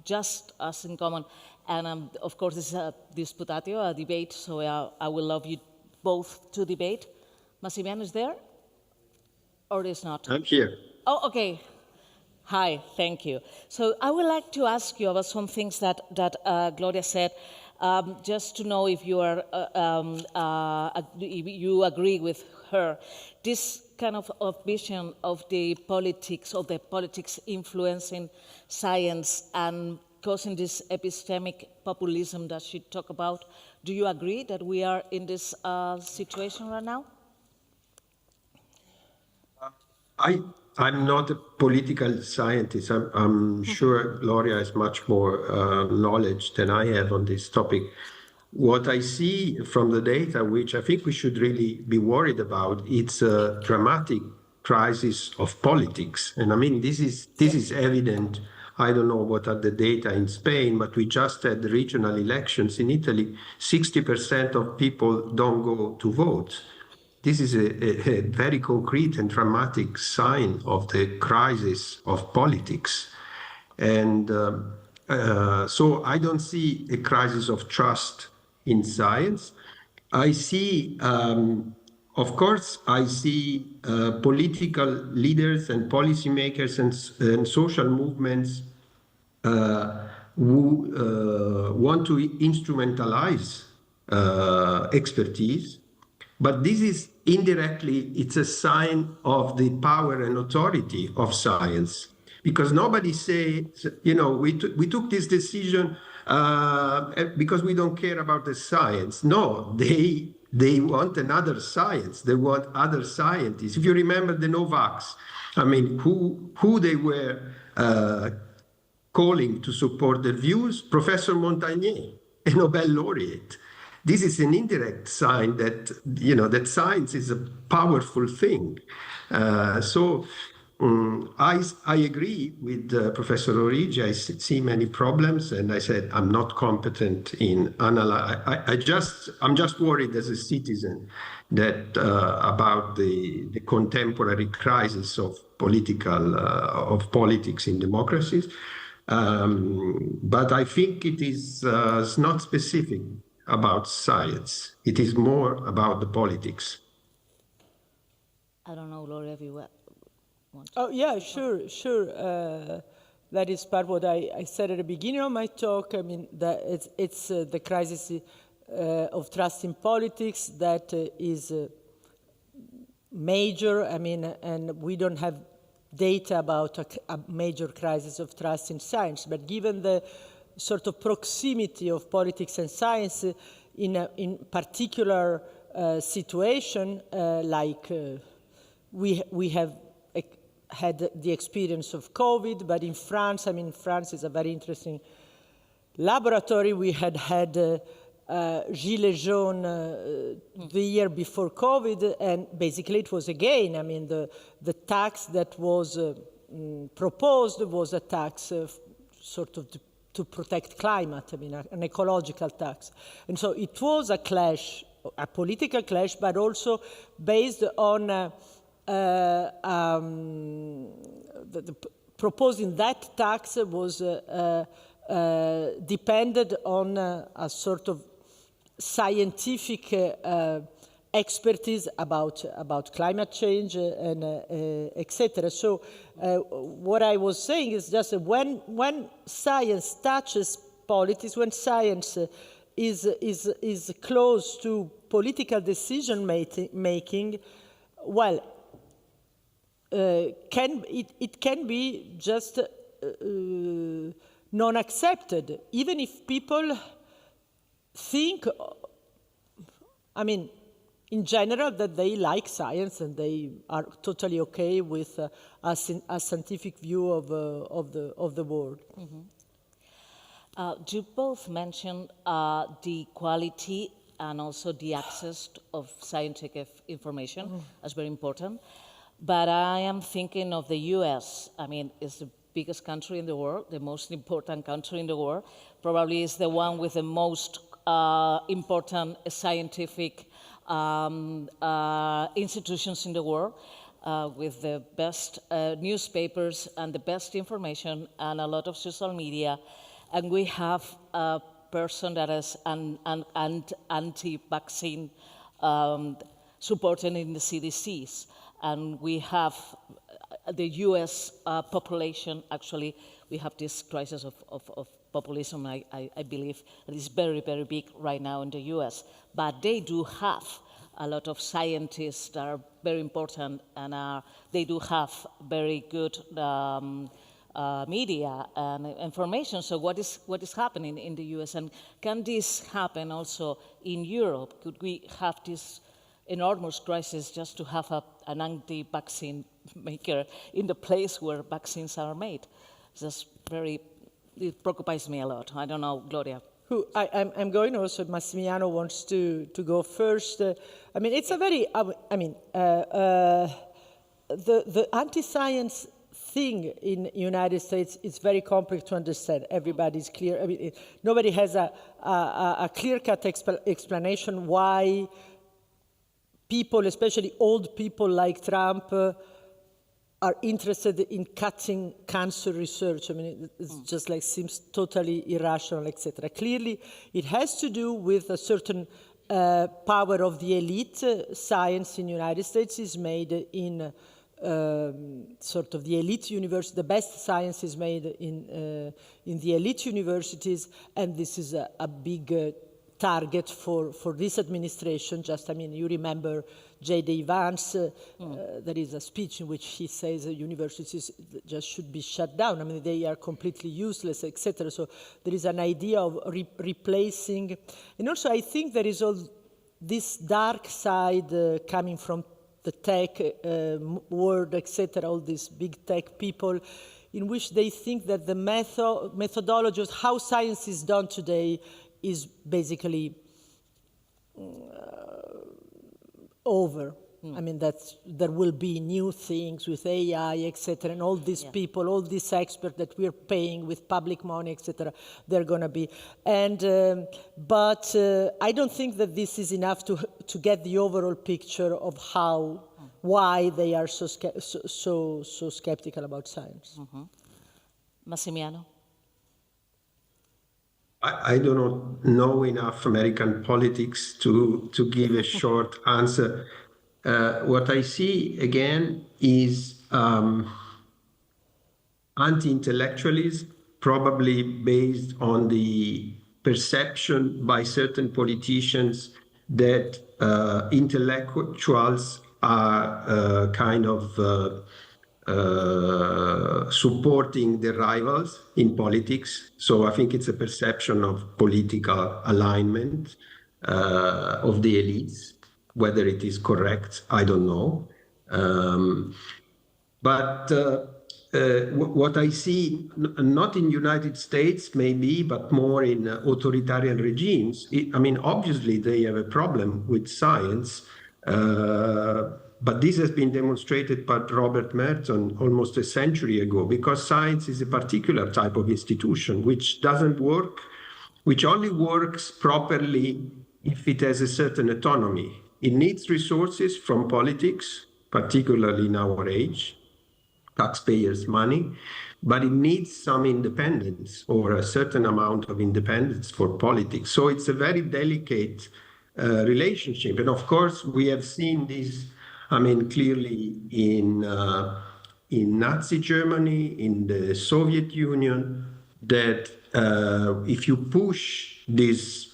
just as in common. And of course, this is a Disputatio, a debate, so I will love you both to debate. Massimiliano is there? Or is not? I'm here. Oh, okay. Hi, thank you. So I would like to ask you about some things that Gloria said, just to know if you are if you agree with her. This kind of vision of the politics influencing science and causing this epistemic populism that she talked about. Do you agree that we are in this situation right now? I'm not a political scientist. I'm sure Gloria has much more knowledge than I have on this topic. What I see from the data, which I think we should really be worried about, it's a dramatic crisis of politics. And I mean, this is evident. I don't know what are the data in Spain, but we just had the regional elections in Italy. 60% of people don't go to vote. This is a very concrete and dramatic sign of the crisis of politics. And so I don't see a crisis of trust in science. I see, of course, I see political leaders and policymakers and social movements who want to instrumentalize expertise. But this is indirectly, it's a sign of the power and authority of science. Because nobody says, you know, we took this decision because we don't care about the science. No, they want another science. They want other scientists. If you remember the Novaks, I mean, who they were calling to support their views? Professor Montagnier, a Nobel laureate. This is an indirect sign that, you know, that science is a powerful thing. So I agree with Professor Origi. I see many problems, and I said I'm not competent in analyze. I'm just worried as a citizen that about the contemporary crisis of politics in democracies. But I think it is not specific about science. It is more about the politics. I don't know, Gloria, if you want to. Oh, yeah, sure. That is part of what I said at the beginning of my talk. I mean, that it's the crisis of trust in politics that is major. I mean, and we don't have data about a major crisis of trust in science. But given the sort of proximity of politics and science in particular situation, like we have had the experience of COVID, but in France, I mean, France is a very interesting laboratory. We had Gilets jaunes the year before COVID, and basically it was again, I mean, the tax that was proposed was a tax sort of to protect climate, I mean, an ecological tax. And so it was a clash, a political clash, but also based on proposing that tax was depended on a sort of scientific expertise about climate change and etc. So what I was saying is just that when science touches politics, when science is close to political decision making, well, it can be just non-accepted, even if people think, I mean, in general, that they like science and they are totally okay with a scientific view of the world. You both mentioned the quality and also the access of scientific information as very important. But I am thinking of the US. I mean, it's the biggest country in the world, the most important country in the world. Probably is the one with the most important scientific institutions in the world, with the best newspapers and the best information and a lot of social media. And we have a person that is an anti-vaccine supported in the CDCs. And we have the US population, actually, we have this crisis of populism, I believe, that is very, very big right now in the US. But they do have a lot of scientists that are very important, and they do have very good media and information. So what is happening in the US? And can this happen also in Europe? Could we have this enormous crisis just to have an anti-vaccine maker in the place where vaccines are made? It preoccupies me a lot. I don't know, Gloria. I'm going also, Massimiliano wants to go first. I mean, it's a very, the anti-science thing in United States is very complex to understand. Everybody's clear. I mean, nobody has a clear-cut explanation why people, especially old people like Trump, are interested in cutting cancer research. I mean, it's just like seems totally irrational, etc. Clearly, it has to do with a certain power of the elite. Science in the United States is made in sort of the elite university. The best science is made in the elite universities, and this is a big target for this administration. Just, I mean, you remember J.D. Vance, there is a speech in which he says universities just should be shut down. I mean, they are completely useless, etc. So there is an idea of replacing. And also, I think there is all this dark side coming from the tech world, etc., all these big tech people, in which they think that the methodology of how science is done today is basically over. I mean, there will be new things with AI, etc., and all these people, all these experts that we're paying with public money, etc., they're going to be. And but I don't think that this is enough to get the overall picture of why they are so skeptical about science. Massimiliano? I do not know enough American politics to give a short answer. What I see again is anti-intellectualism, probably based on the perception by certain politicians that intellectuals are kind of supporting the rivals in politics. So I think it's a perception of political alignment of the elites. Whether it is correct, I don't know. But what I see, not in United States maybe, but more in authoritarian regimes, I mean, obviously they have a problem with science, but this has been demonstrated by Robert Merton almost a century ago, because science is a particular type of institution which doesn't work, which only works properly if it has a certain autonomy. It needs resources from politics, particularly in our age, taxpayers' money, but it needs some independence or a certain amount of independence for politics. So it's a very delicate relationship. And of course, we have seen this, I mean, clearly in Nazi Germany, in the Soviet Union, that if you push this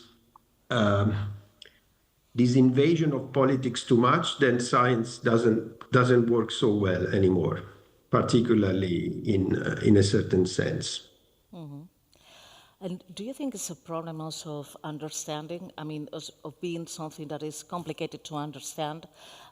invasion of politics too much, then science doesn't work so well anymore, particularly in a certain sense. And do you think it's a problem also of understanding? I mean, of being something that is complicated to understand?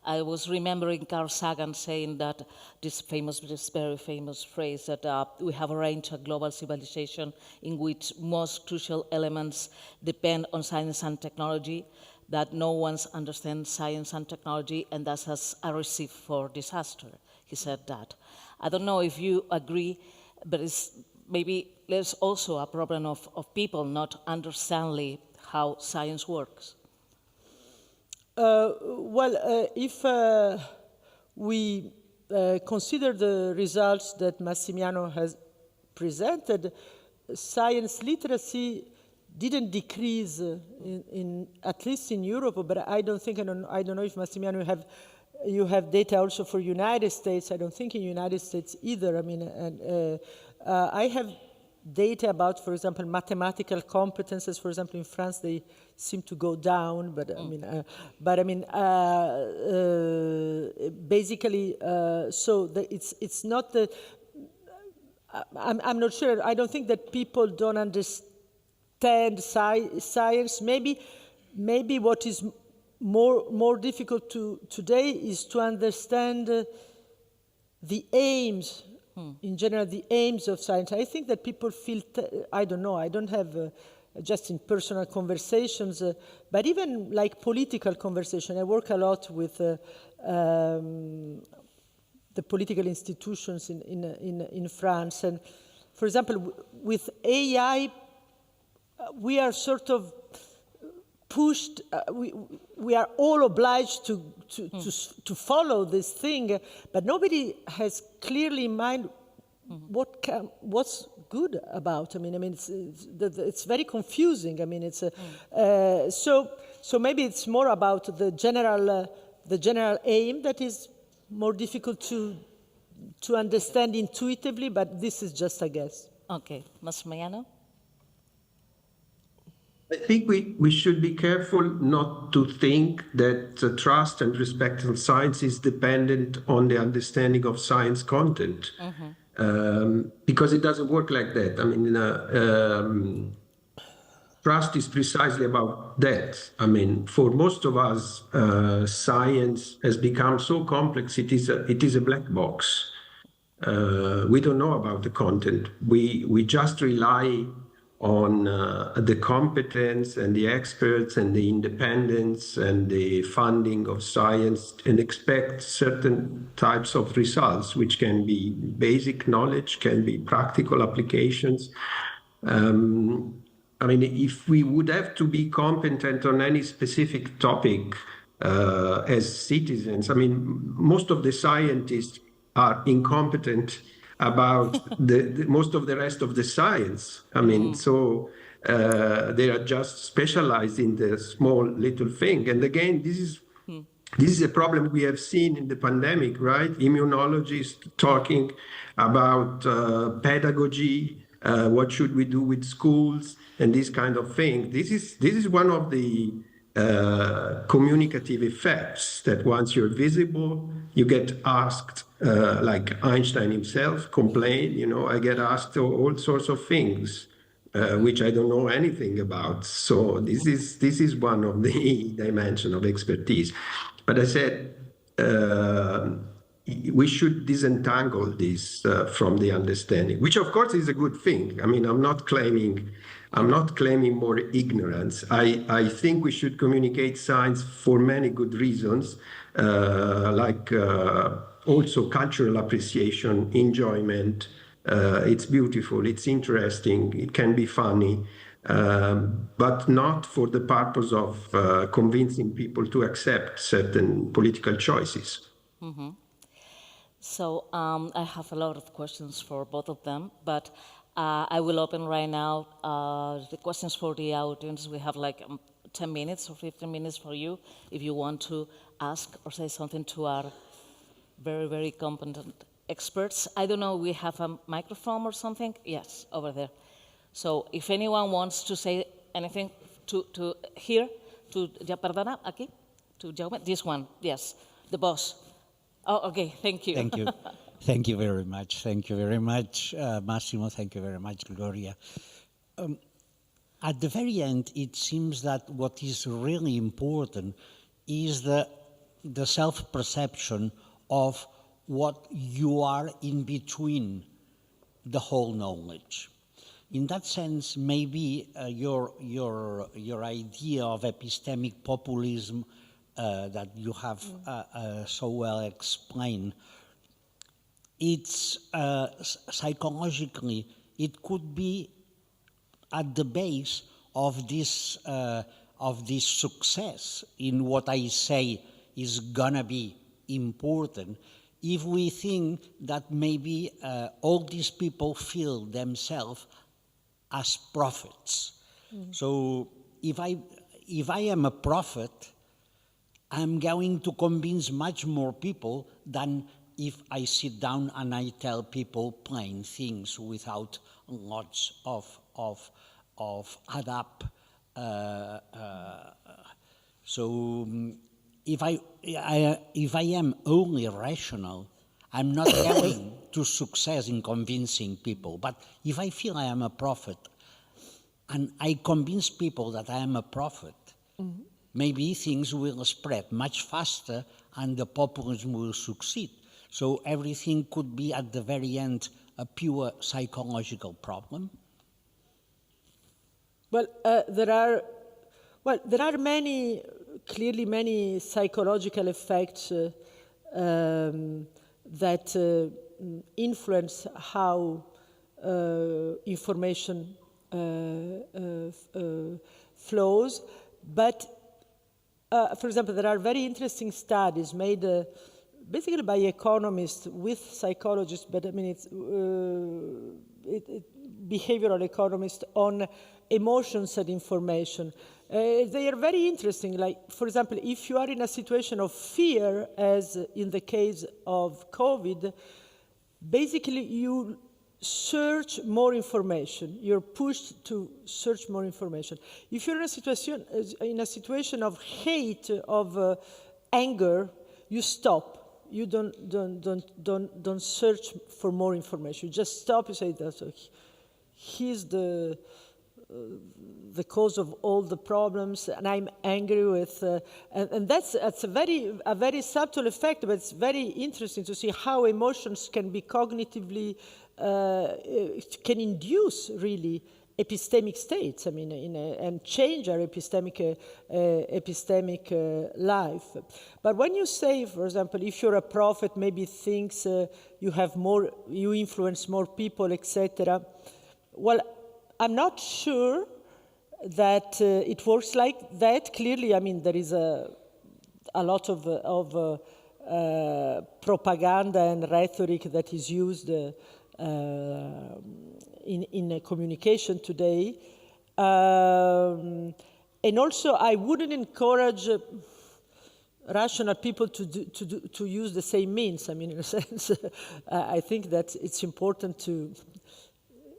I was remembering Carl Sagan saying that this very famous phrase that we have arranged a global civilization in which most crucial elements depend on science and technology, that no one understands science and technology, and that has a recipe for disaster. He said that. I don't know if you agree, but maybe there's also a problem of people not understanding how science works. If we consider the results that Massimiliano has presented, science literacy didn't decrease at least in Europe, but I don't know if Massimiliano you have data also for United States. I don't think in United States either. I mean, I have data about, for example, mathematical competences. For example, in France, they seem to go down, but basically, so it's not the. I'm not sure. I don't think that people don't understand science. Maybe what is more difficult today is to understand the aims. In general, the aims of science. I think that people feel, I don't know, I don't have just in personal conversations, but even like political conversation. I work a lot with the political institutions in France. And for example, with AI, we are sort of pushed, we are all obliged to follow this thing, but nobody has clearly in mind what's good about. I mean, it's very confusing. I mean, it's so maybe it's more about the general aim that is more difficult to understand intuitively, but this is just a guess. Okay, Massimiliano? I think we should be careful not to think that trust and respect for science is dependent on the understanding of science content, because it doesn't work like that. I mean, trust is precisely about that. I mean, for most of us, science has become so complex, it is a black box. We don't know about the content. We just rely on the competence and the experts and the independence and the funding of science, and expect certain types of results, which can be basic knowledge, can be practical applications. I mean, if we would have to be competent on any specific topic as citizens, I mean, most of the scientists are incompetent about most of the rest of the science. I mean, so they are just specialized in the small little thing. And again, this is a problem we have seen in the pandemic, right? Immunologists talking about pedagogy, what should we do with schools, and this kind of thing. This is one of the communicative effects, that once you're visible, you get asked like Einstein himself complained, I get asked all sorts of things, which I don't know anything about. So this is one of the dimensions of expertise. But I said, we should disentangle this from the understanding, which of course is a good thing. I mean, I'm not claiming more ignorance. I think we should communicate science for many good reasons, like also cultural appreciation, enjoyment. It's beautiful, it's interesting, it can be funny, but not for the purpose of convincing people to accept certain political choices. So I have a lot of questions for both of them, but I will open right now the questions for the audience. We have like 10 minutes or 15 minutes for you if you want to ask or say something to our very, very competent experts. I don't know, we have a microphone or something? Yes, over there. So if anyone wants to say anything to here, perdona, aquí, to Jaume, this one, yes, the boss. Oh, okay, thank you. Thank you. Thank you very much. Thank you very much, Massimo. Thank you very much, Gloria. At the very end, it seems that what is really important is the self-perception of what you are in between the whole knowledge. In that sense, maybe your idea of epistemic populism that you have so well explained, it's psychologically, it could be at the base of this success in what I say is gonna be important, if we think that maybe all these people feel themselves as prophets. So if I am a prophet, I'm going to convince much more people than if I sit down and I tell people plain things without lots of add up. So if I am only rational, I'm not going to success in convincing people. But if I feel I am a prophet and I convince people that I am a prophet, maybe things will spread much faster and the populism will succeed. So everything could be at the very end a pure psychological problem. Well, there are clearly many psychological effects that influence how information flows. But, for example, there are very interesting studies made basically by economists with psychologists, but I mean it's behavioral economists on emotions and information. They are very interesting. Like, for example, if you are in a situation of fear, as in the case of COVID, basically you search more information. You're pushed to search more information. If you're in a situation of hate, of anger, you stop. You don't search for more information. You just stop. You say, he's the cause of all the problems, and I'm angry with, and that's a very subtle effect, but it's very interesting to see how emotions can be cognitively, can induce really epistemic states, I mean, and change our epistemic life. But when you say, for example, if you're a prophet, maybe things you influence more people, etc. Well, I'm not sure that it works like that. Clearly, I mean, there is a lot of propaganda and rhetoric that is used in communication today. And also, I wouldn't encourage rational people to use the same means. I mean, in a sense, I think that it's important to,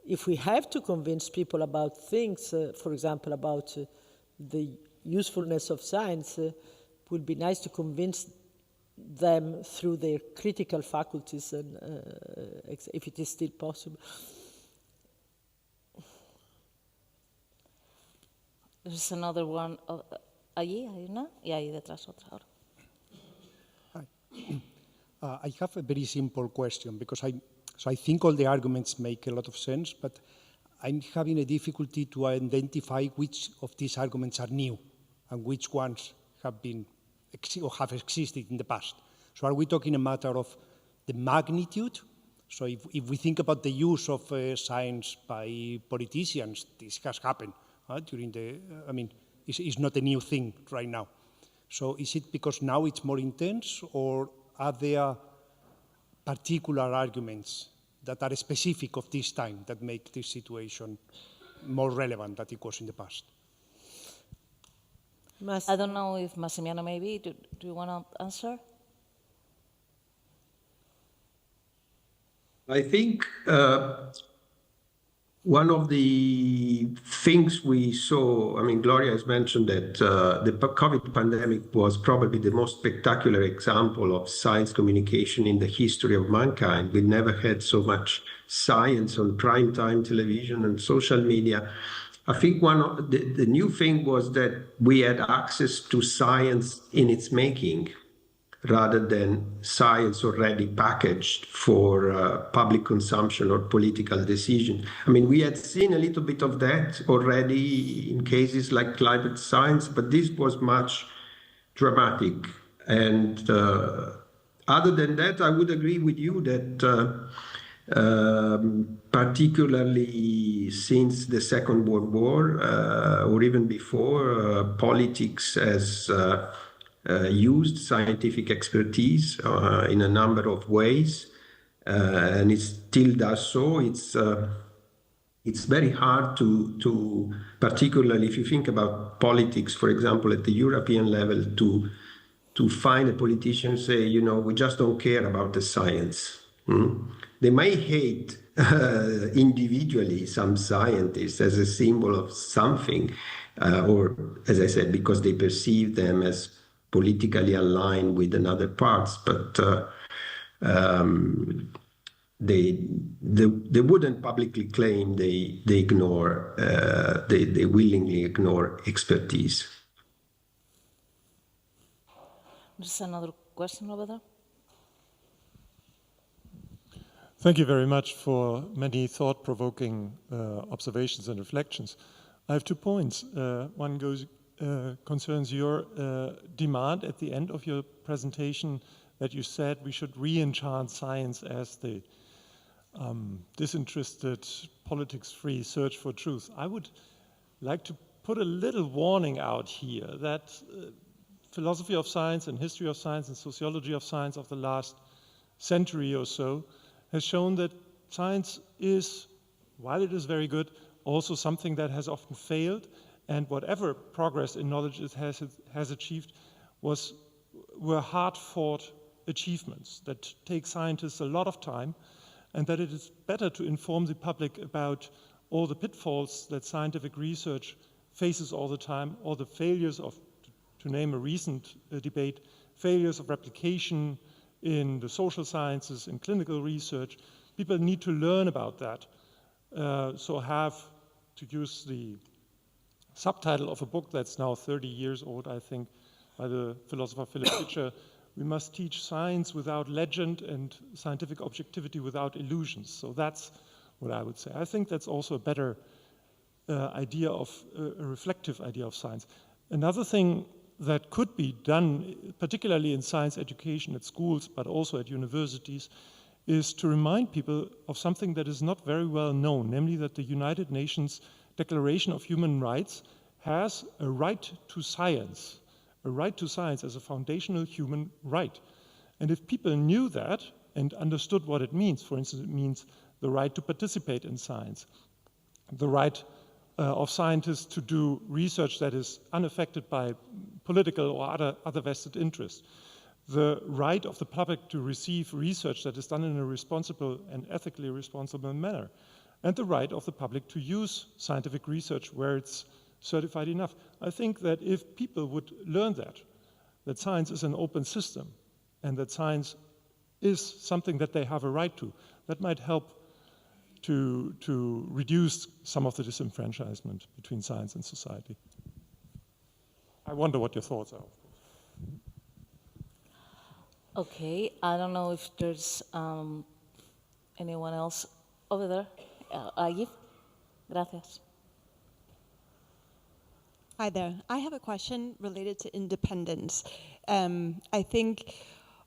if we have to convince people about things, for example, about the usefulness of science, it would be nice to convince them through their critical faculties, and if it is still possible. There's another one. Allí, ¿no? Y ahí detrás otra ahora. I have a very simple question, because I think all the arguments make a lot of sense, but I'm having a difficulty to identify which of these arguments are new and which ones have been or have existed in the past. So are we talking a matter of the magnitude? So if we think about the use of science by politicians, this has happened during the, it's not a new thing right now. So is it because now it's more intense, or are there particular arguments that are specific of this time that make this situation more relevant than it was in the past? I don't know if Massimiliano, maybe, do you want to answer? I think one of the things we saw, Gloria has mentioned that the COVID pandemic was probably the most spectacular example of science communication in the history of mankind. We never had so much science on primetime television and social media. I think one of the new thing was that we had access to science in its making, rather than science already packaged for public consumption or political decision. We had seen a little bit of that already in cases like climate science, but this was much dramatic. And other than that, I would agree with you that particularly since the Second World War, or even before, politics has used scientific expertise in a number of ways, and it still does so. It's very hard to, particularly if you think about politics, for example, at the European level, to find a politician say, we just don't care about the science. They may hate individually some scientists as a symbol of something, or, as I said, because they perceive them as politically aligned with another parts, but they wouldn't publicly claim they ignore, they willingly ignore expertise. There's another question over there. Thank you very much for many thought-provoking observations and reflections. I have 2 points. One concerns your demand at the end of your presentation that you said we should re-enchant science as the disinterested, politics-free search for truth. I would like to put a little warning out here that philosophy of science and history of science and sociology of science of the last century or so has shown that science is, while it is very good, also something that has often failed, and whatever progress in knowledge it has achieved were hard-fought achievements that take scientists a lot of time, and that it is better to inform the public about all the pitfalls that scientific research faces all the time, all the failures of, to name a recent debate, failures of replication in the social sciences, in clinical research. People need to learn about that. So have, to use the subtitle of a book that's now 30 years old, I think, by the philosopher Philip Pitcher, we must teach science without legend and scientific objectivity without illusions. So that's what I would say. I think that's also a better idea of, a reflective idea of science. Another thing that could be done, particularly in science education at schools, but also at universities, is to remind people of something that is not very well known, namely that the United Nations Declaration of Human Rights has a right to science as a foundational human right. And if people knew that and understood what it means, for instance, it means the right to participate in science, the right of scientists to do research that is unaffected by political or other vested interests, the right of the public to receive research that is done in a responsible and ethically responsible manner, and the right of the public to use scientific research where it's certified enough. I think that if people would learn that science is an open system, and that science is something that they have a right to. That might help to reduce some of the disenfranchisement between science and society. I wonder what your thoughts are. Okay, I don't know if there's anyone else over there. Ayib? Gracias. Hi there. I have a question related to independence. I think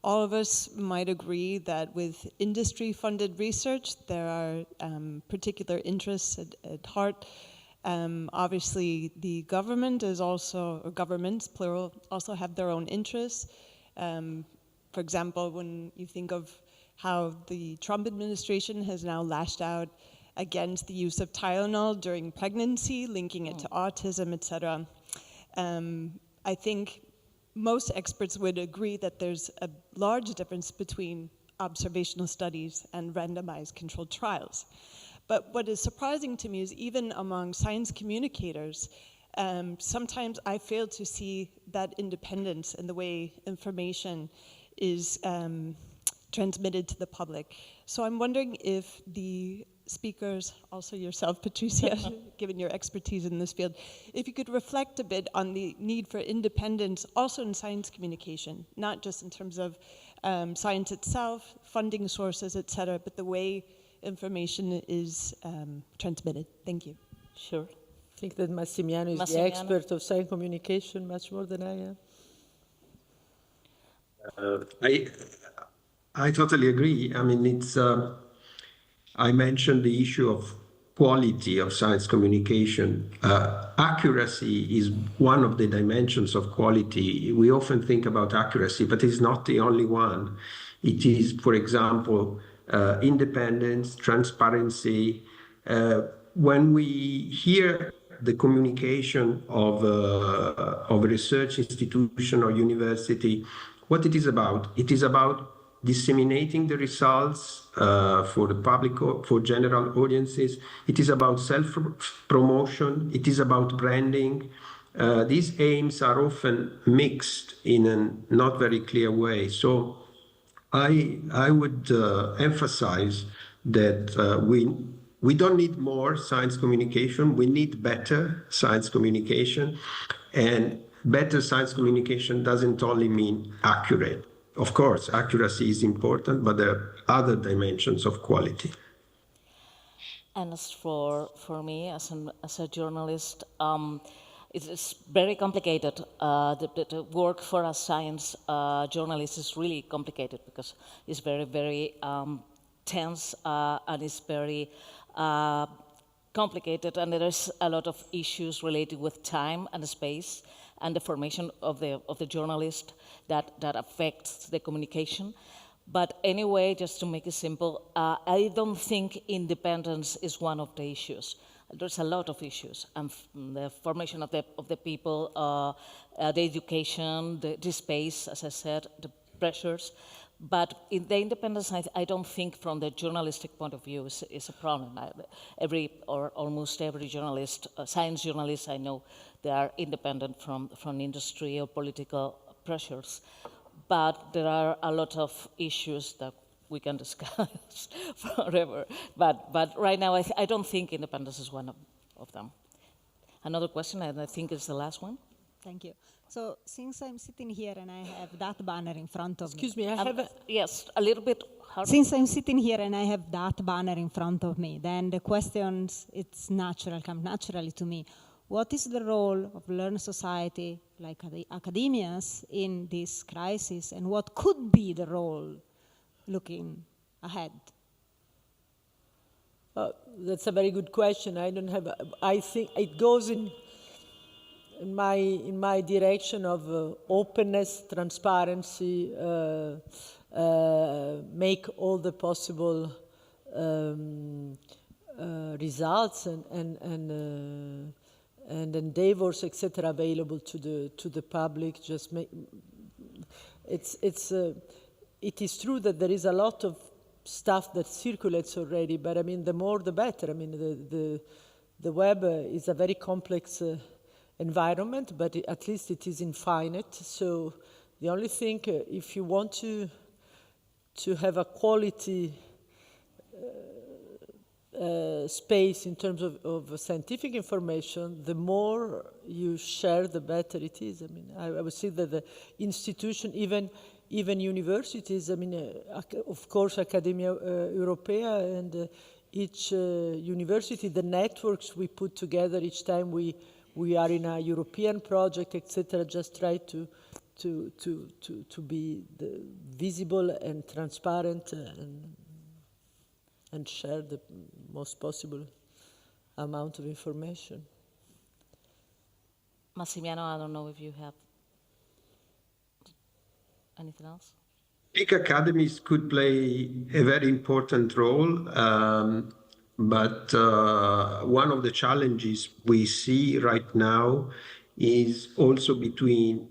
all of us might agree that with industry-funded research, there are particular interests at heart. Obviously, the government is also, or governments, plural, also have their own interests. For example, when you think of how the Trump administration has now lashed out against the use of Tylenol during pregnancy, linking it to autism, etc. I think most experts would agree that there's a large difference between observational studies and randomized controlled trials. But what is surprising to me is even among science communicators, sometimes I fail to see that independence in the way information is transmitted to the public. So I'm wondering if the speakers, also yourself, Patricia, given your expertise in this field, if you could reflect a bit on the need for independence also in science communication, not just in terms of science itself, funding sources, et cetera, but the way information is transmitted. Thank you. Sure. I think that Massimiliano is the expert of science communication much more than I am. I totally agree. I mean, it's. I mentioned the issue of quality of science communication. Accuracy is one of the dimensions of quality. We often think about accuracy, but it's not the only one. It is, for example, independence, transparency. When we hear the communication of a research institution or university, what it is about? It is about disseminating the results for the public, for general audiences. It is about self-promotion. It is about branding. These aims are often mixed in a not very clear way. So I would emphasize that we don't need more science communication. We need better science communication. And better science communication doesn't only mean accurate. Of course, accuracy is important, but there are other dimensions of quality. And as for me, as a journalist, it's very complicated. The work for a science journalist is really complicated because it's very, very tense and it's very complicated, and there's a lot of issues related with time and space and the formation of the journalist that affects the communication. But anyway, just to make it simple, I don't think independence is one of the issues. There's a lot of issues, and the formation of the people, the education, the space, as I said, the pressures. But in the independence, I don't think from the journalistic point of view is a problem. Almost every journalist, science journalist I know, they are independent from industry or political pressures. But there are a lot of issues that we can discuss forever. But right now, I don't think independence is one of them. Another question, and I think it's the last one. Thank you. So since I'm sitting here and I have that banner in front of me. Excuse me, I have yes, a little bit hard. Since I'm sitting here and I have that banner in front of me, then the questions, it's natural, come naturally to me. What is the role of learned society, like the academias, in this crisis, and what could be the role looking ahead? That's a very good question. I think it goes in my direction of openness, transparency, make all the possible results and endeavors, etc., available to the public. Just make it is true that there is a lot of stuff that circulates already, but I mean, the more the better. I mean, the web is a very complex environment, but at least it is infinite. So The only thing, if you want to have a quality space in terms of scientific information, the more you share, the better it is. I mean, I would say that the institution, even universities, I mean, of course, Academia Europea and each university, the networks we put together each time we are in a European project, etc., just try to be visible and transparent and share the most possible amount of information. Massimiliano, I don't know if you have anything else? Big academies could play a very important role, but one of the challenges we see right now is also between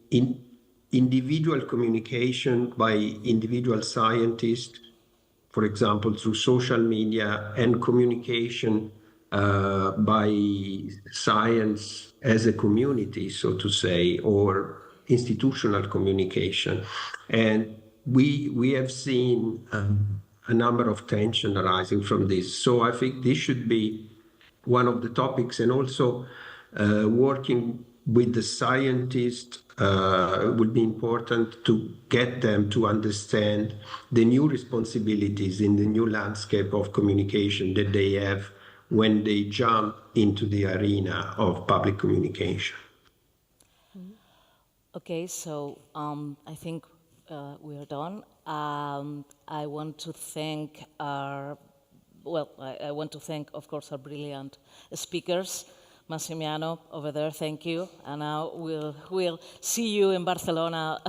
individual communication by individual scientists, for example, through social media, and communication by science as a community, so to say, or institutional communication. And we have seen a number of tension arising from this. So I think this should be one of the topics, and also working with the scientists would be important to get them to understand the new responsibilities in the new landscape of communication that they have when they jump into the arena of public communication. Okay, so I think we are done. I want to thank I want to thank, of course, our brilliant speakers. Massimiliano, over there, thank you. And now we'll see you in Barcelona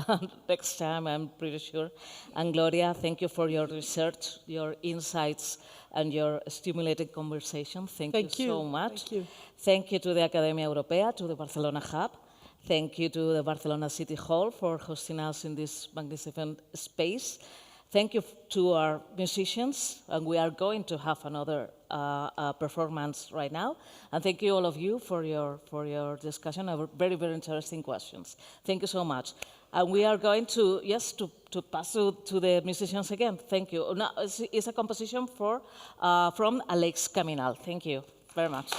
next time, I'm pretty sure. And Gloria, thank you for your research, your insights, and your stimulating conversation. Thank you so much. Thank you. Thank you to the Academia Europea, to the Barcelona Hub. Thank you to the Barcelona City Hall for hosting us in this magnificent space. Thank you to our musicians, and we are going to have another performance right now. And thank you all of you for your discussion of very, very interesting questions. Thank you so much. And we are going to, yes, to pass to the musicians again. Thank you. Now, it's a composition from Alex Caminal. Thank you very much.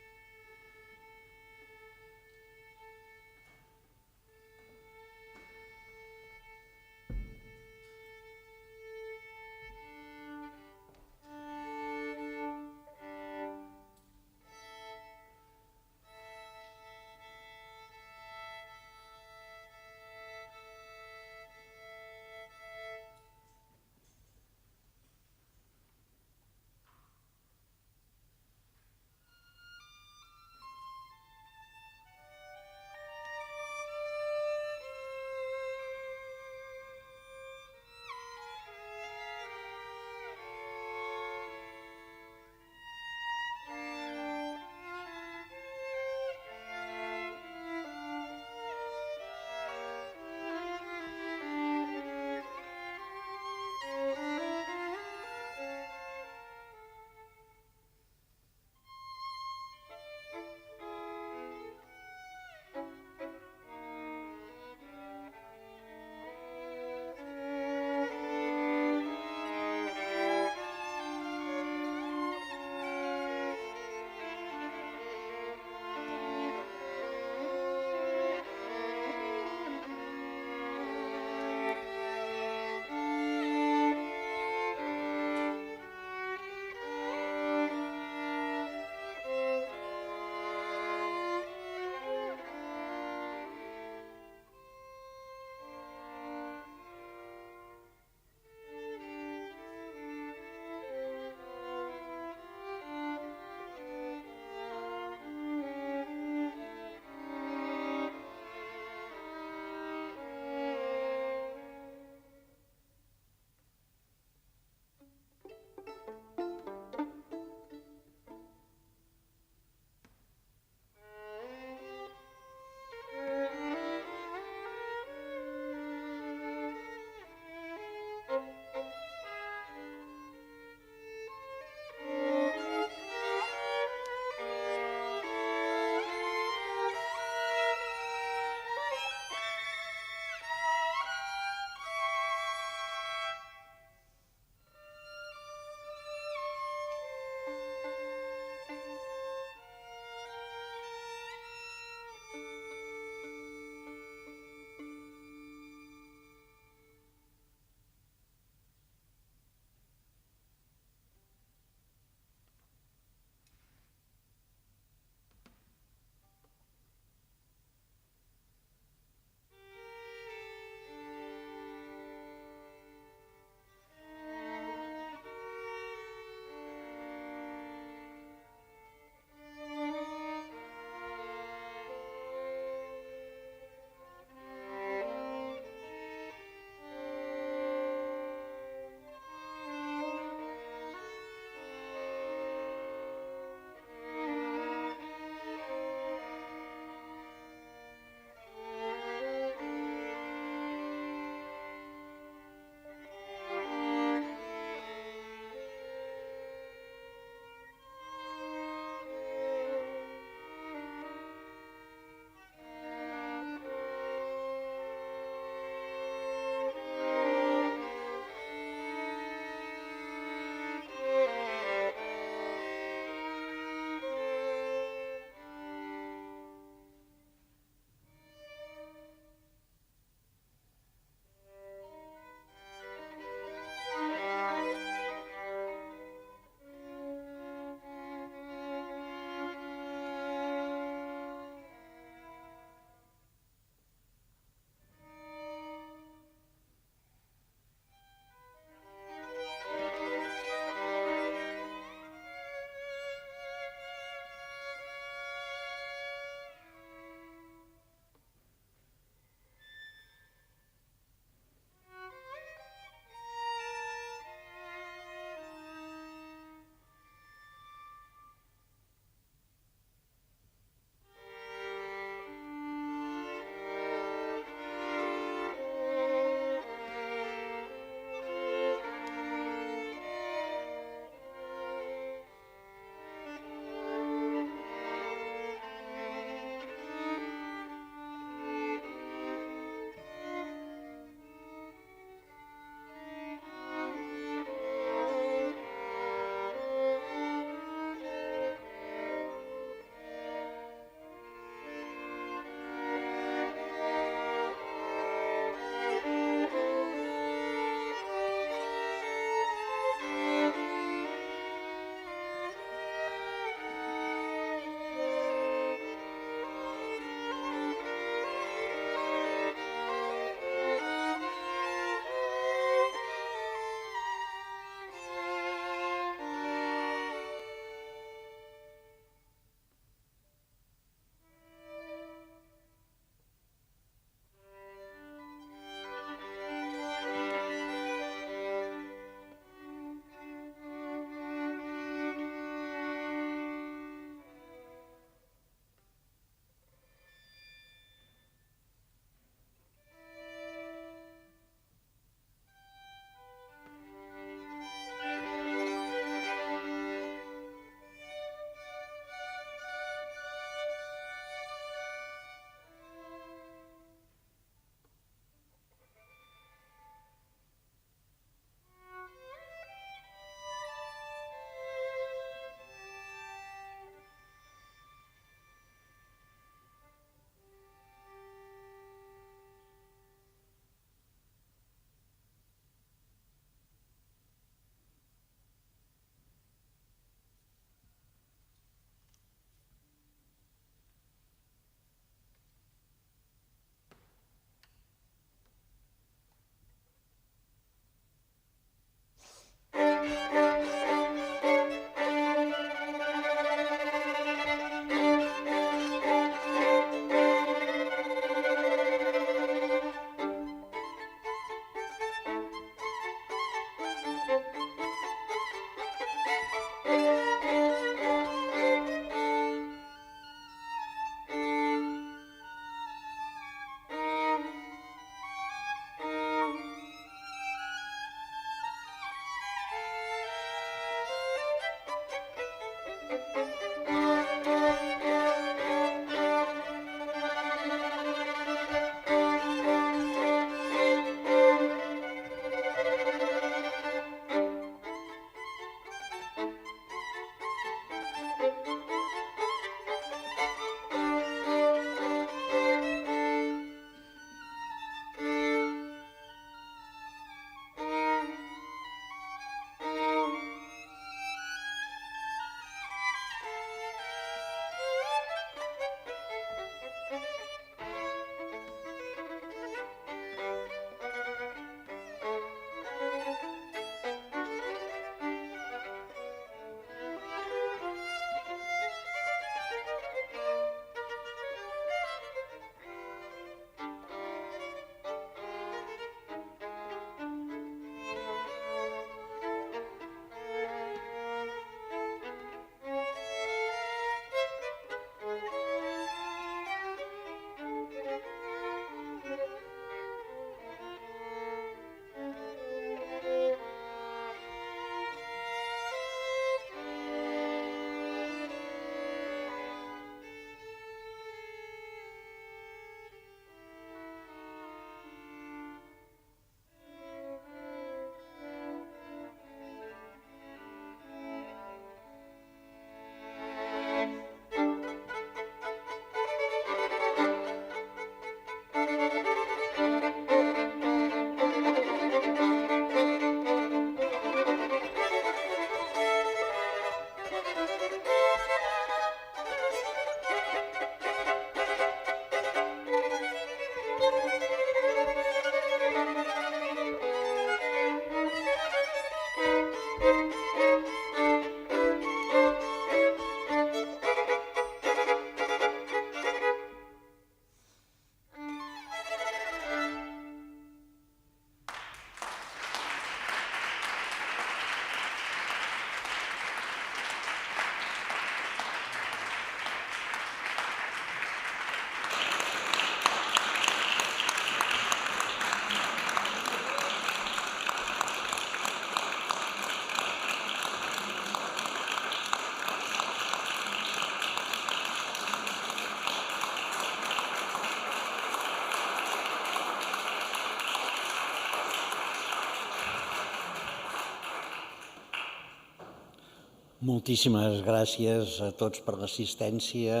Moltíssimes gràcies a tots per l'assistència,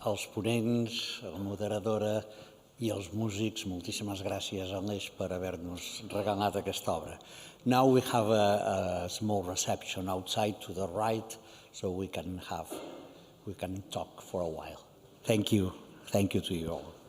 als ponents, a la moderadora i als músics. Moltíssimes gràcies, Aleix, per haver-nos regalat aquesta obra. Now we have a small reception outside to the right, so we can talk for a while. Thank you. Thank you to you all.